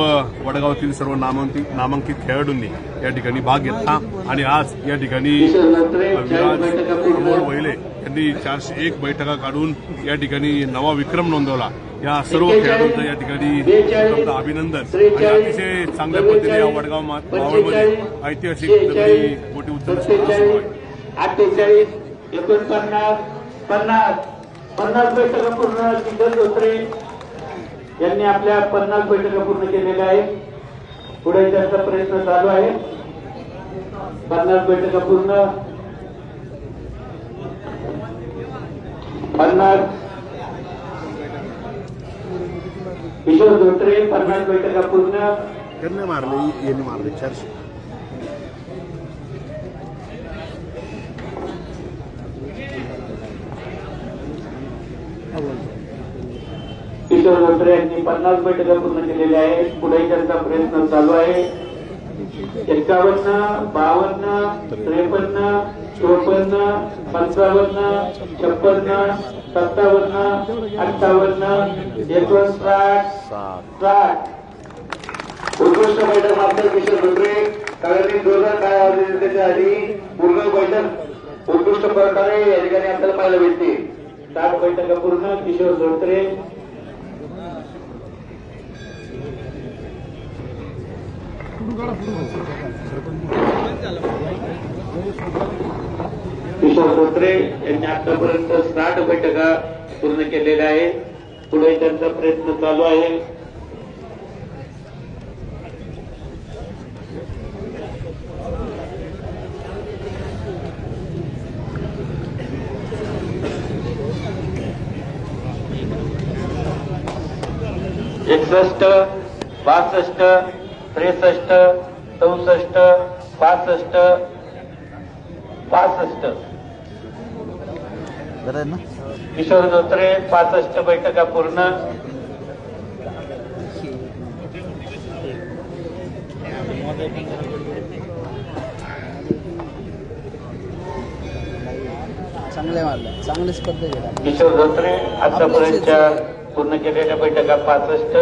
Speaker 9: वडगावातील सर्व नामांकित खेळाडूंनी या ठिकाणी भाग घेतला आणि आज या ठिकाणी विराज अमोल वहिले यांनी 401 बैठका काढून या ठिकाणी नवा विक्रम नोंदवला. या सर्व खेळाडूंचं या ठिकाणी अभिनंदन आणि अतिशय चांगल्या पद्धतीने या वडगाव मावळमध्ये ऐतिहासिक दगडी गोटी उचलणे स्पर्धा सुरू आहे.
Speaker 4: 48 49 50 बैठका पूर्ण. किशोर धोत्रे यांनी आपल्या 50 बैठका पूर्ण केलेल्या आहेत. पुढे त्यांचा प्रयत्न चालू आहे. 50 बैठका पूर्ण. 50 किशोर धोत्रे 50 बैठका पूर्ण.
Speaker 6: मारले 400.
Speaker 4: किशोर धोत्रे यांनी 50 बैठका पूर्ण केलेल्या आहेत. पुढे त्यांचा प्रयत्न चालू आहे. 51 52 53 54 55 56 57, 58, 59, 60.
Speaker 1: उत्कृष्ट बैठक मास्तर किशोर धोत्रे सगळ्यांनी जोरदार काय आवाज त्याच्या आधी पूर्ण बैठक उत्कृष्ट प्रकारे या ठिकाणी आपल्याला पाहायला भेटते.
Speaker 4: 60 बैठका पूर्ण. किशोर धोत्रे. किशोर धोत्रे यांनी आतापर्यंत 60 बैठका पूर्ण केलेल्या आहे. पुढे त्यांचा प्रयत्न चालू आहे. एकसष्ट, 62, 63, 64, 65, 65.
Speaker 5: बरं आहे ना.
Speaker 4: किशोर धोत्रे 65 बैठका पूर्ण.
Speaker 5: चांगले मारले, चांगले स्पर्धा गेला.
Speaker 4: किशोर धोत्रे आतापर्यंतच्या पूर्ण केलेल्या बैठका 65.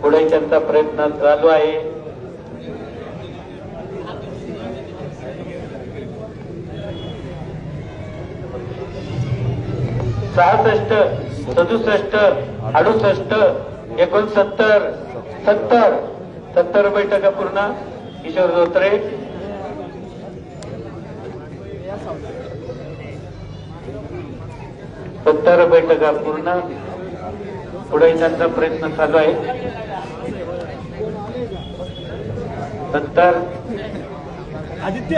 Speaker 4: पुढे त्यांचा प्रयत्न चालू आहे. सहासष्ट, 67, 68, 69, 70 बैठका पूर्ण. किशोर धोत्रे. सत्तर बैठका पूर्ण. पुढे त्यांचा प्रयत्न चालू आहे. 70.
Speaker 6: आदित्य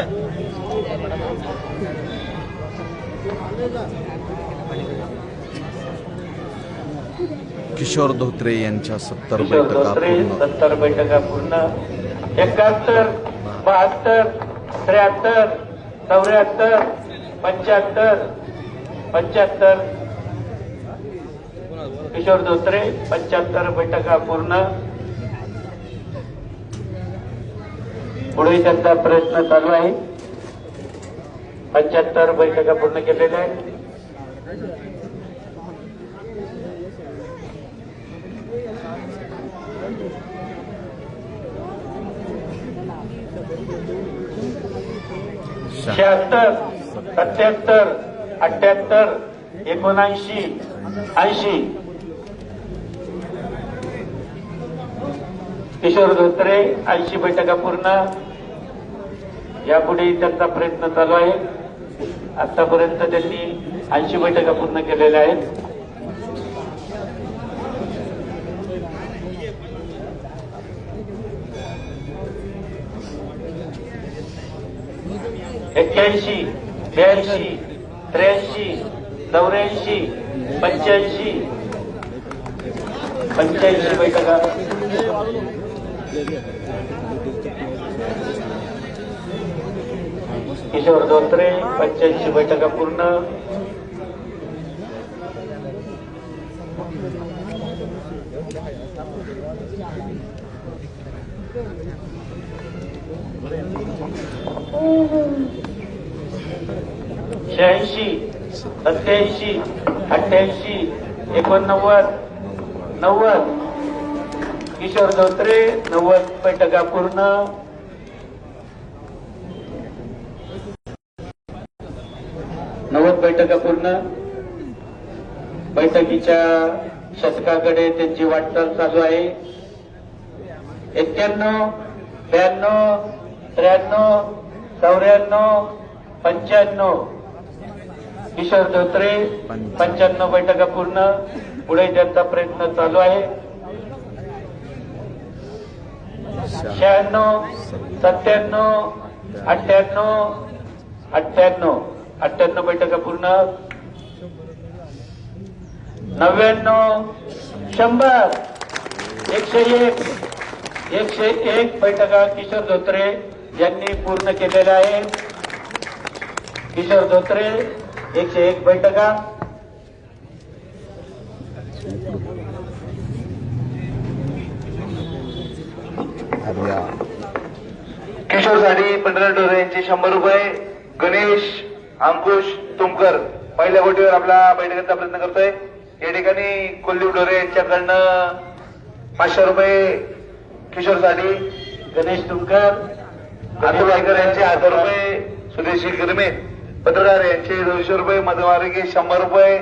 Speaker 5: किशोर धोत्रे यांच्या 70
Speaker 4: किशोर
Speaker 5: बैठका
Speaker 4: धोत्रे
Speaker 5: पूर्ण.
Speaker 4: 70 बैठका पूर्ण. 71, 72, 73, 74, 75, 75. किशोर धोत्रे 75 बैठका पूर्ण. पुढे त्यांचा प्रयत्न चालू आहे. 75 बैठका पूर्ण केलेल्या आहेत. शहात्तर, 77, 78, 79, 80. किशोर धोत्रे 80 बैठका पूर्ण. यापुढे त्यांचा प्रयत्न चालू आहे. आतापर्यंत त्यांनी 80 बैठका पूर्ण केलेल्या आहेत. एक्क्याऐंशी, 82, 83, 84, 85, 85 बैठका. किशोर धोत्रे 85 बैठका पूर्ण. शहाऐंशी, 87, 88, 89, 90. किशोर धोत्रे 90 बैठका पूर्ण. बैठका पूर्ण. बैठकीच्या शतकाकडे त्यांची वाटचाल चालू आहे. 91, 92, 93, 94, 95. किशोर धोत्रे 95 बैठका पूर्ण. पुढे त्यांचा प्रयत्न चालू आहे. 96, 97, 98, 98 बैठका पूर्ण. 99, 100, 101, 101 बैठका किशोर धोत्रे यांनी पूर्ण केलेल्या आहेत. किशोर धोत्रे 101 बैठका.
Speaker 1: किशोर साठी पंढरा डोरे यांचे 100 रुपये. गणेश अंकुश तुमकर पहिल्या गोटीवर आपला बैठकीचा प्रयत्न करतोय. या ठिकाणी कुलदीप ढोरे यांच्याकडनं 500 रुपये किशोरसाठी,
Speaker 4: गणेश तुमकर,
Speaker 1: अतुल वायकर यांचे 1000 रुपये, सुदेशी गिरमे पत्रकार यांचे 200 रुपये, मधुमार्गे 100 रुपये,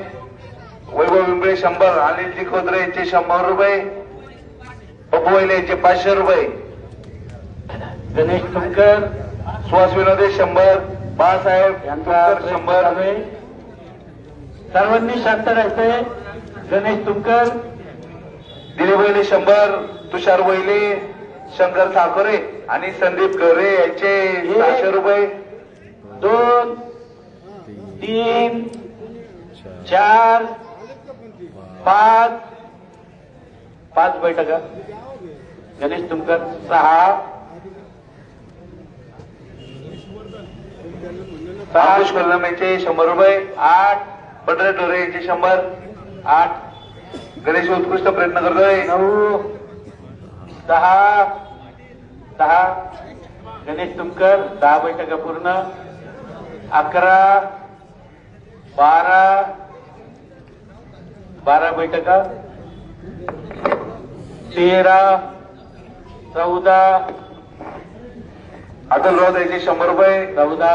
Speaker 1: वैभव बिंबळे 100, अनिलजी खोत्रे यांचे 100 रुपये, पप्पू वैले यांचे 500 रुपये,
Speaker 4: गणेश तुमकर
Speaker 1: सुहास विनोदे 100, बाळासाहेब
Speaker 4: यांचा
Speaker 1: तुमकर 100,
Speaker 4: सर्वांनी शांत राहायचंय. गणेश तुमकर,
Speaker 1: दिलीप वैले 100, तुषार वैले, शंकर साखरे आणि संदीप गवरे यांचे 600 रुपये,
Speaker 4: 2, 3, 4, 5 बैठका. गणेश तुमकर 6,
Speaker 1: आयुष कलम यांचे 100 रुपये, 8 पंढरे ढोरे यांचे 100,
Speaker 4: 8,
Speaker 1: गणेश उत्कृष्ट प्रयत्न करतोय,
Speaker 4: 9, 10, गणेश तुमकर 10 बैठका पूर्ण, 11, 12 बैठका, 13, 14,
Speaker 1: अतुल राऊत यांचे 100 रुपये,
Speaker 4: 14,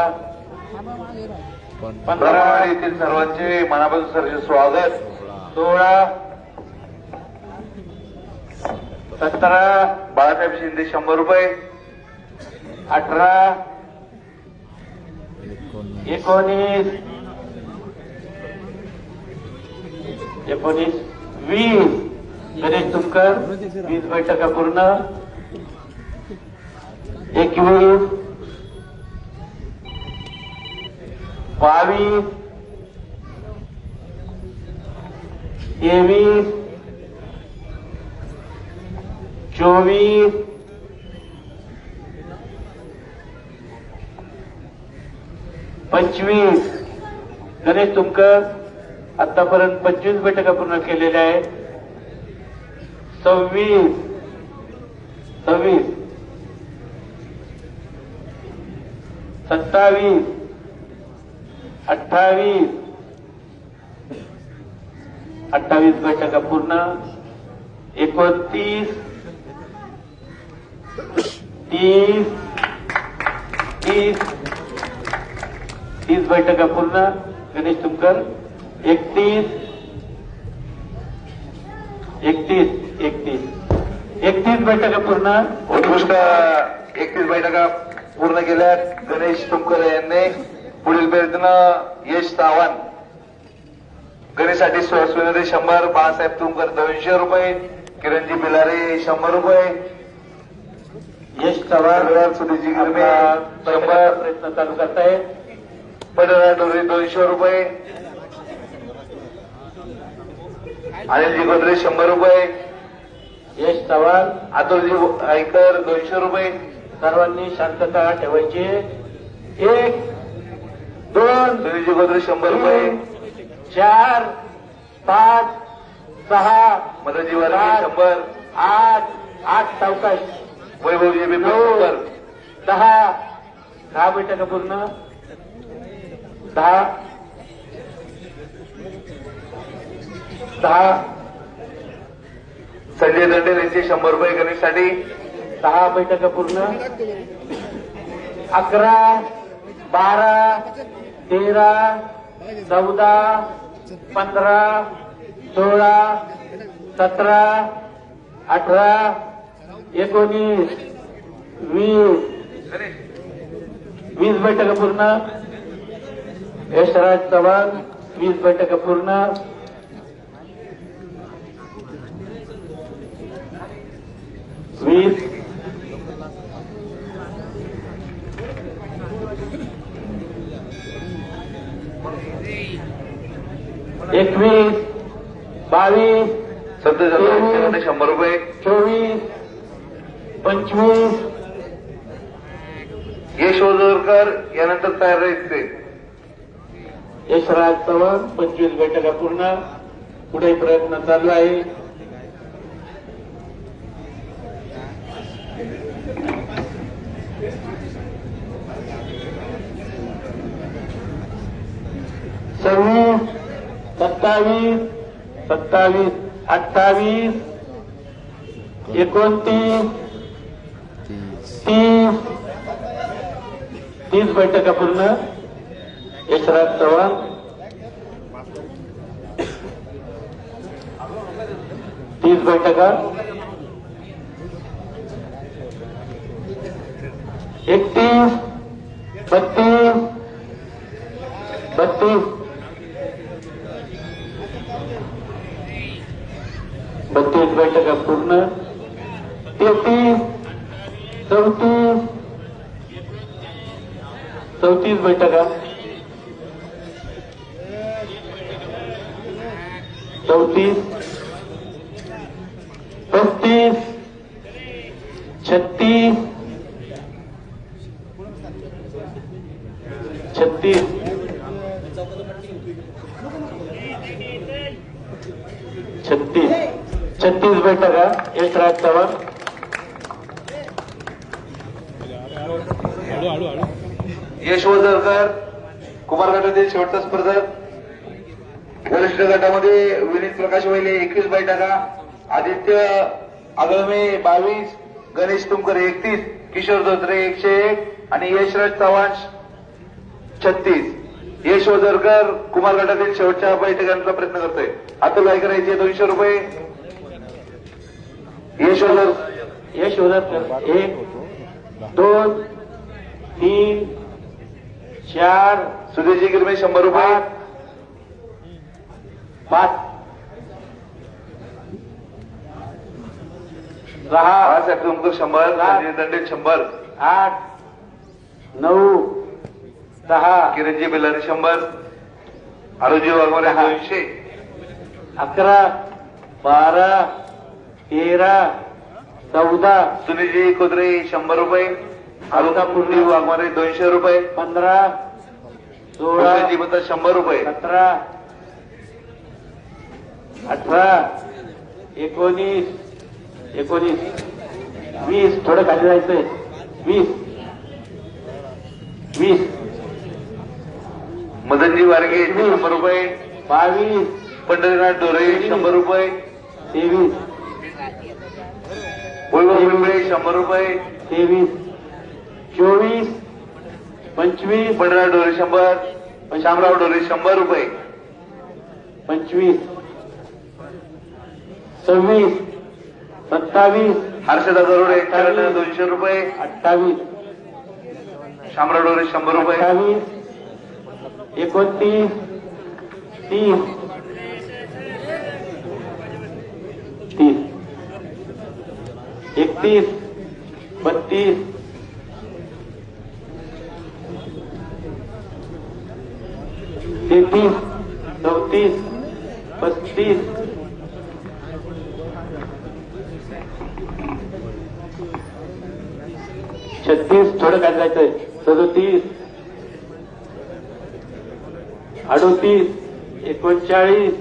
Speaker 4: 15,
Speaker 1: येथील सर्वांचे मनापासून सरचे स्वागत,
Speaker 4: 16, 17,
Speaker 1: बाळासाहेब शिंदे 100 रुपये,
Speaker 4: 18, 19, 20, गणेश तुमकर 20 बैठका पूर्ण, 21, 22, 23, 24, 25, गणेश तुमकर आतापर्यंत 25 बैठका पूर्ण केलेल्या आहेत. 26, 27, 28 बैठका पूर्ण, 29, 30 बैठका पूर्ण, गणेश तुमकर 31 बैठका पूर्ण,
Speaker 1: उत्कृष्ट 31 बैठका पूर्ण केल्यात. गणेश तुमकर यांनी पुढील प्रयत्न यश सावंत, गणेशसाठी सुहास विनोदे 100, बाळासाहेब तुमकर 200 रुपये, किरणजी बिलारे 100 रुपये,
Speaker 4: यश चव्हाण
Speaker 1: सुधीजी गिरमे 100,
Speaker 4: प्रयत्न चालू करतायत.
Speaker 1: पंढरा ढोरे 200 रुपये, अनिलजी गोदरे 100 रुपये,
Speaker 4: यश चव्हाण,
Speaker 1: अतुलजी आईकर 200 रुपये,
Speaker 4: सर्वांनी शांतता ठेवायची. 1, 2,
Speaker 1: सुनीलजी गोदरे 100 रुपये,
Speaker 4: 4, 5, 6,
Speaker 1: मदनजी वारके 100,
Speaker 4: 8 सावकाश,
Speaker 1: वैभवजी बिंबळे 100,
Speaker 4: 10 बैठका पूर्ण, 10,
Speaker 1: संजय दंडेल यांचे 100 रुपये गणेशसाठी,
Speaker 4: 10 बैठका पूर्ण, 11, 12, 13, 14, 15, 16, 17, 18, 19, 20 बैठका पूर्ण. यशराज चव्हाण 20 बैठका पूर्ण. 20, 21, 22,
Speaker 1: सध्या 100 रुपये,
Speaker 4: 24, 25,
Speaker 1: यश ओझरकर यानंतर तयार राहायचे.
Speaker 4: यशराज चव्हाण 25 बैठका पूर्ण. पुढे प्रयत्न चालू आहे. सव्वीस 27, 28, 29, 30 बैठका पूर्ण. यशराज चव्हाण. तीस बैठका. 31, 32, 32 बैठका पूर्ण. 33, 34 बैठका. 34, 35, 36, 36 बैठका. यशराज चव्हाण.
Speaker 1: यश वजरकर कुमार गटातील शेवटचा स्पर्धक. वरिष्ठ गटामध्ये विनीत प्रकाश वैले 21 बैठका. आदित्य आगमे 22, गणेश तुमकर 31, किशोर धोत्रे 101 आणि यशराज चव्हाण 36. यश वजरकर कुमार गटातील शेवटच्या बैठकांचा प्रयत्न करतोय. अतुल वायकर याचे 200 रुपये. यश वजरकर
Speaker 4: 1, 2, 3, 4,
Speaker 1: सुधीरजी गिरमे 100 रुपये.
Speaker 4: 5, 6,
Speaker 1: बाळासाहेब तुमकर 100, संजय दंडे 100,
Speaker 4: 8, 9, 10,
Speaker 1: किरणजी बेलारी 100, आरोजी वाघमारे 200,
Speaker 4: 11, 12, 13, 14,
Speaker 1: सुनीलजी कोदरे 100 रुपये. अरुणा पूर्णी वाघमारे 200 रुपये.
Speaker 4: 15, 16,
Speaker 1: जी बता 100 रुपये.
Speaker 4: 17, 18, 19, 20. थोडं खाली जायचंय. 20,
Speaker 1: मदनजी वारगे 100 रुपये.
Speaker 4: 22,
Speaker 1: पंढरीनाथ डोरे 100 रुपये.
Speaker 4: 23,
Speaker 1: वैभव पिंपळे 100 रुपये.
Speaker 4: 23, 24, 25,
Speaker 1: पंढरीनाथ डोरे 100, श्यामराव डोरे 100 रुपये.
Speaker 4: 25, 26, 27,
Speaker 1: हर्षदा गरुडे 200 रुपये.
Speaker 4: 28,
Speaker 1: श्यामराव डोरे 100 रुपये.
Speaker 4: 28, 29, 30, 31, 32, 33, 34, 35, 36, थोडं काय जायचंय. 37, 38, 39,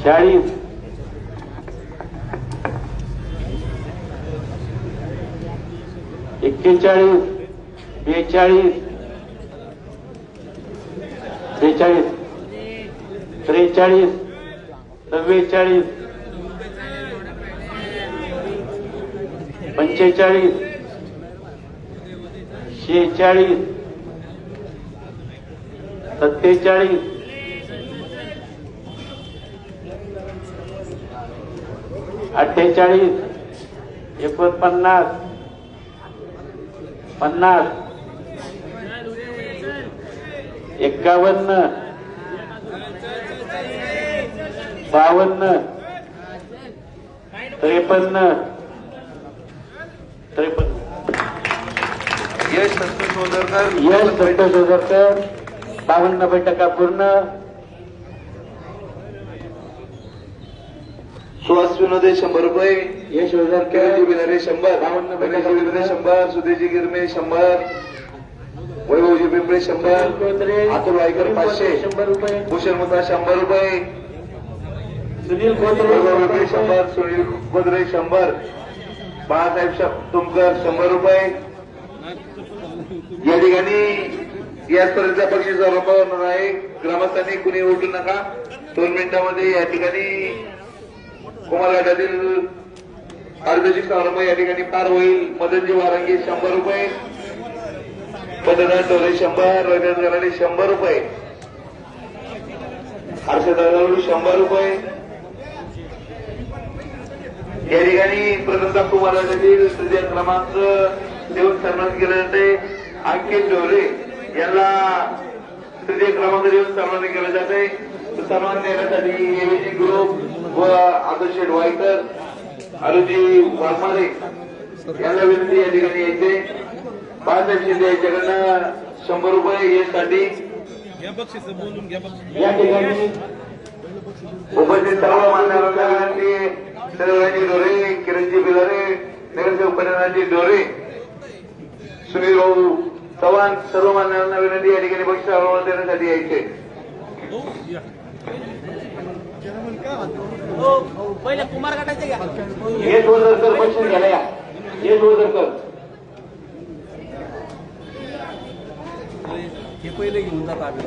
Speaker 4: 40, 41, 42, 43, 43, 44, 45, 46, 47, 48, 49, 50, 51, 52, 53.
Speaker 1: यश संतोष वजरकर
Speaker 4: यश संतोष वजरकर 52 बैठका पूर्ण.
Speaker 1: सुहास विनोदे 100 रुपये.
Speaker 4: यश वजरकर
Speaker 1: किरणजी बिलारे 100, गणेश बिलारे 100, सुधीरजी गिरमे 100, वैभवजी पिंपळे 100, अतुल वायकर 500,
Speaker 4: 100 रुपये.
Speaker 1: भूषण मुता 100 रुपये.
Speaker 4: सुनील खोतरे
Speaker 1: वैभव पिंपळे 100, सुनील खोदरे 100, बाळासाहेब तुमकर 100 रुपये. या ठिकाणी या स्पर्धेचा बक्षीस समारंभ होणार आहे. ग्रामस्थांनी कुणी उठू नका. 2 मिनिटांमध्ये या ठिकाणी कुमारघाटातील पारितोषिक समारंभ या ठिकाणी पार होईल. मदनजी वारंगी 100 रुपये, पदनाथ डोले 100, रजत गराडे 100 रुपये, हर्षद अगरवाल 100 रुपये. या ठिकाणी प्रथमतः कुमारघाटातील तृतीय क्रमांक देऊन सन्मान केले जाते. अंकित डोले यांना तृतीय क्रमांक देऊन सन्मान केला जाते. सन्मान देण्यासाठी एबीसी ग्रुप व आदर्श वाईकर, अरुजी वाघमारे यांना विनंती या ठिकाणी यायचे. बाळासाहेब शिंदे यांच्याकडनं 100 रुपये यासाठी या ठिकाणी उपस्थित सर्व मान्यवरांना विनंती. सर्वांची डोरे, किरणजी बिलारे, नगरसेवक पन्नाजी डोरे, सुनील भाऊ चव्हाण, सर्व मान्यवरांना विनंती या ठिकाणी बक्षीस समारंभ देण्यासाठी यायचे.
Speaker 6: पहिले कुमार गटाचे घ्या.
Speaker 1: हे 2000 बक्षीस घ्यायला या. हे 2000
Speaker 3: हे पहिले घेऊन जात आम्ही.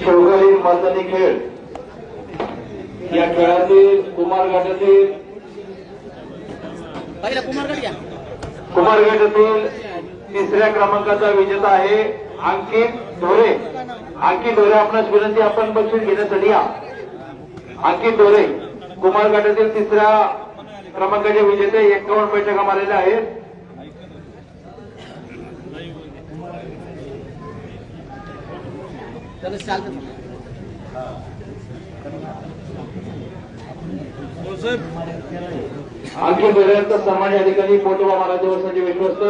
Speaker 1: शेवगावी मैदानी खेळ या खेळातील कुमार गटातील
Speaker 6: पहिला कुमार गट घ्या.
Speaker 1: कुमार गटातील 3ऱ्या क्रमांकाचा विजेता आहे अंकित ढोरे. अंकित ढोरे आपणास विनंती, आपण बक्षीस घेण्यासाठी या. अंकित ढोरे कुमार गटातील 3ऱ्या क्रमांकाचे विजेते 51 बैठका मारलेल्या आहेत.
Speaker 6: चला चालतं.
Speaker 1: अंकित ढोरे यांचा सन्मान या ठिकाणी पोटोबा महाराज वर्षाचे विश्वस्त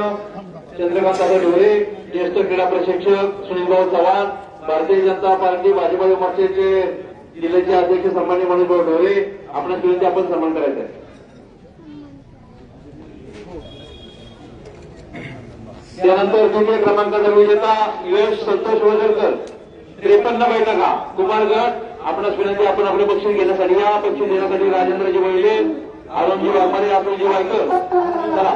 Speaker 1: चंद्रकांत दादा ढोरे, ज्येष्ठ क्रीडा प्रशिक्षक सुनीलभाऊ चव्हाण, भारतीय जनता पार्टी भाजपा मोर्चाचे जिल्ह्याचे अध्यक्ष सन्मान्य मनोजभाऊ ढोरे, आपल्या विनंती आपण सन्मान करायचा आहे. त्यानंतर 2य क्रमांकाचा विजेता यश संतोष वजरकर 53 बैठका कुमार गट, आपणास विनंती, आपण आपले बक्षीस घेण्यासाठी या. बक्षीस देण्यासाठी राजेंद्रजी वहिले, अरुणजी वाघमारे, अतुलजी वायकर. चला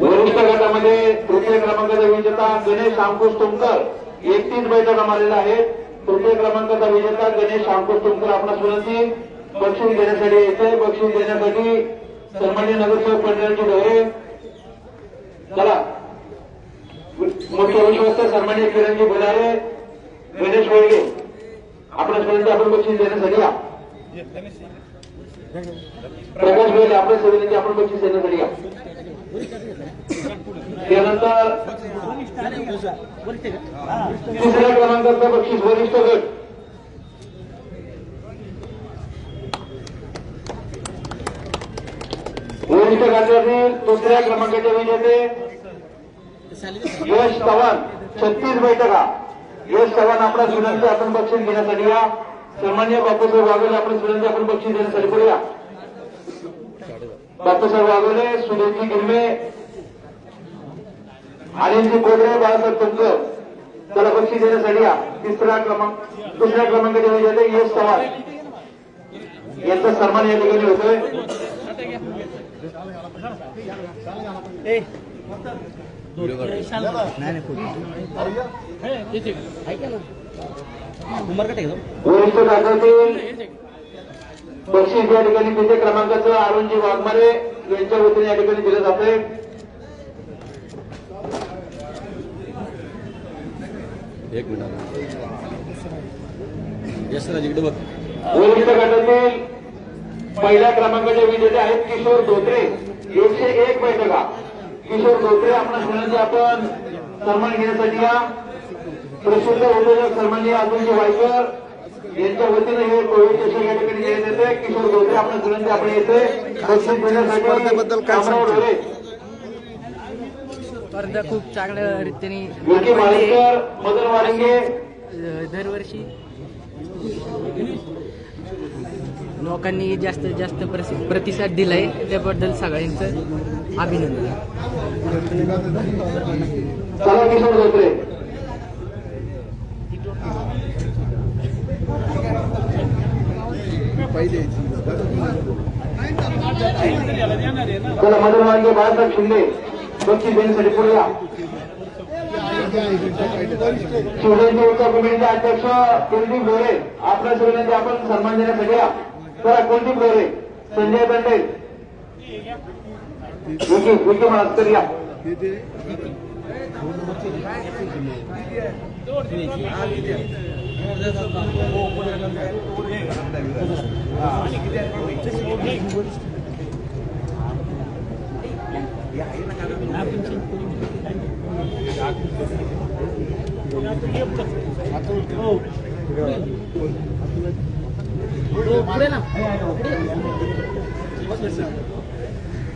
Speaker 1: वरिष्ठ गटामध्ये 3य क्रमांकाचा विजेता गणेश अंकुश तुमकर 31 बैठका मारलेल्या आहेत. 3य क्रमांकाचा विजेता गणेश अंकुश तुमकर, आपणास विनंती, बक्षीस घेण्यासाठी यायचे. बक्षीस देण्यासाठी सन्मान्य नगरसेवक पन्नाजी ढोरे. चला मुख्य विश्वस्त सन्मान्य किरणजी बिलारे, गणेश वैगे, आपणास विनंती, आपण बक्षीस देण्यासाठी या. प्रकाश वैगे, आपल्या विनंती, आपण बक्षीस देण्यासाठी या. त्यानंतर 3ऱ्या क्रमांकाचा बक्षीस वरिष्ठ गट वरिष्ठ गटातील 2ऱ्या क्रमांकाचे विजेते यश चव्हाण 36 बैठका. यश चव्हाण, आपला विनंती, आपण बक्षीस घेण्यासाठी या. सन्मान्य बापूसाहेब वाघोले, आपण विनंती, आपण बक्षीस देण्यासाठी पुढे या. बापूसाहेब वाघोले, सुनीलजी गिरमे, अनिलजी कोडरे, बाळासाहेब तुमकर, त्याला बक्षीस देण्यासाठी या. 2ऱ्या क्रमांकाचे विजेते यश चव्हाण यांचा सन्मान या ठिकाणी होतोय. वरिष्ठ गटातील बक्षीस या ठिकाणी 3य क्रमांकाचं अरुणजी वाघमारे यांच्या वतीने या ठिकाणी दिलं जाते. वरिष्ठ गटातील 1ल्या क्रमांकाचे विजेते आहेत किशोर धोत्रे 101 बैठका. किशोर धोत्रे, आपणास विनंती, आपण सन्मान घेण्यासाठी या. प्रसिद्ध उद्योजक सन्माननीय अतुलजी वायकर, यांच्या वतीनं हे टोळी स्टेशन या ठिकाणी देण्यात येते. किशोर धोत्रे आपण विनंती आपण येथे बक्षीस देण्यासाठी
Speaker 5: स्पर्धेबद्दल काय
Speaker 1: शामराव
Speaker 5: सांगता?
Speaker 1: ढोरे,
Speaker 10: स्पर्धा खूप चांगल्या रीतीने
Speaker 1: विकी माळेकर, मदन वारंगे,
Speaker 10: दरवर्षी लोकांनी जास्तीत जास्त प्रतिसाद दिलाय, त्याबद्दल सगळ्यांचं अभिनंदन.
Speaker 1: चला किशोर धोत्रे. चला मदन वारंगे, बाळासाहेब शिंदे बक्षीस देण्यासाठी पुढे या. शिवजयंती उत्सव कमिटीचे अध्यक्ष कुलदीप ढोरे, आपल्या सगळ्यांची आपण सन्मान देण्यासाठी या. चला कुलदीप ढोरे, संजय दंडे, विकी मास्तर या.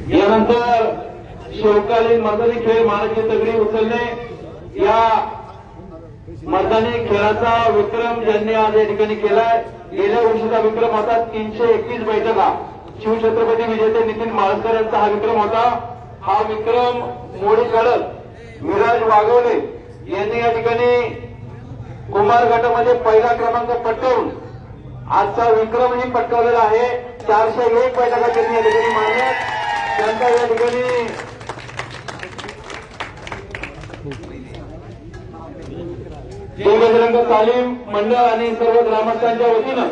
Speaker 1: यानंतर शिवकालीन मैदानी खेळ मानाची दगडी उचलणे या मैदानी खेळाचा विक्रम ज्यांनी आज या ठिकाणी केलाय. गेल्या वर्षीचा विक्रम होता 321 बैठका. शिवछत्रपती विजेते नितीन माळसकर यांचा हा विक्रम होता. हा विक्रम मोडी काढत विराज वाघवले यांनी या ठिकाणी कुमार गटामध्ये पहिला क्रमांक पटकावून आजचा विक्रमही पटकावलेला आहे. 401 बैठका त्यांनी या ठिकाणी मारल्यात. त्यांचा या ठिकाणी बजरंग तालीम मंडळ आणि सर्व ग्रामस्थांच्या वतीनं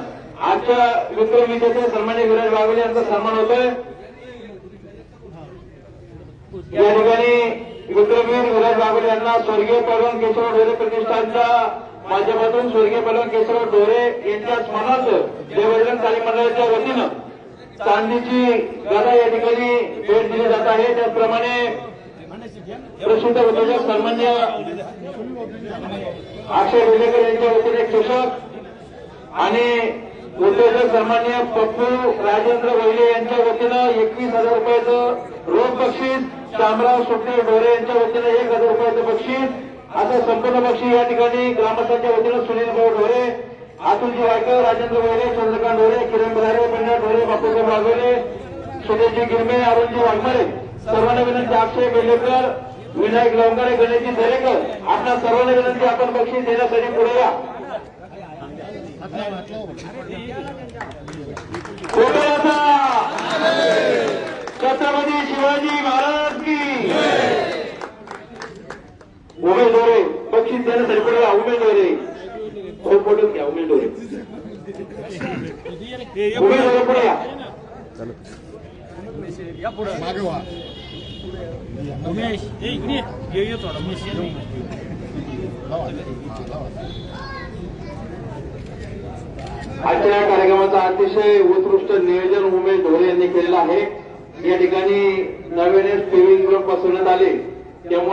Speaker 1: आजच्या विक्रम विजेते सन्मान्य विराज वाघोले यांचा सन्मान होतोय. या ठिकाणी विक्रमवीर विराज वाघोले यांना स्वर्गीय पैलवान केशव ढोरे प्रतिष्ठानच्या माध्यमातून स्वर्गीय पैलवान केशव ढोरे यांच्या स्मरणार्थ बजरंग तालीम मंडळाच्या वतीनं चांदीची गदा या ठिकाणी भेट दिली जात आहे. त्याचप्रमाणे प्रसिद्ध उद्योजक सन्मान्य अक्षय बेलेकर यांच्या वतीने एक चषक आणि उद्योजक सन्मान्य पप्पू राजेंद्र वहिले यांच्या वतीनं 21,000 रुपयाचं रोख बक्षीस, शामराव सुटणे ढोरे यांच्या वतीनं 1,000 रुपयाचं बक्षीस, असं संपूर्ण बक्षीस या ठिकाणी ग्रामस्थांच्या वतीनं सुनील भाऊ ढोरे, अतुलजी वायकर, राजेंद्र वहिले, चंद्रकांत ढोरे, किरण बधारे, पंडित ढोरे, बापूसाहेब वाघोले, सुदेशजी गिरमे, अरुणजी वाघमारे, सर्वांना विनंती. अक्षय बेलेकर, विनायक लवंगारे, गणेशजी दरेकर, आपल्या सर्वांना विनंती आपण बक्षीस देण्यासाठी पुढे या. छत्रपती शिवाजी महाराज की. उमेश ढोरे बक्षीस देण्यासाठी पुढे या. उमेश ढोरे फोटो घ्या. उमेश ढोरे पुढे या.
Speaker 6: उमेश ये थोडा
Speaker 1: आजच्या या कार्यक्रमाचा अतिशय उत्कृष्ट नियोजन उमेश ढोरे यांनी केलेलं आहे. या ठिकाणी नव्याने स्टेविंग ग्रुप बसवण्यात आले त्यामुळे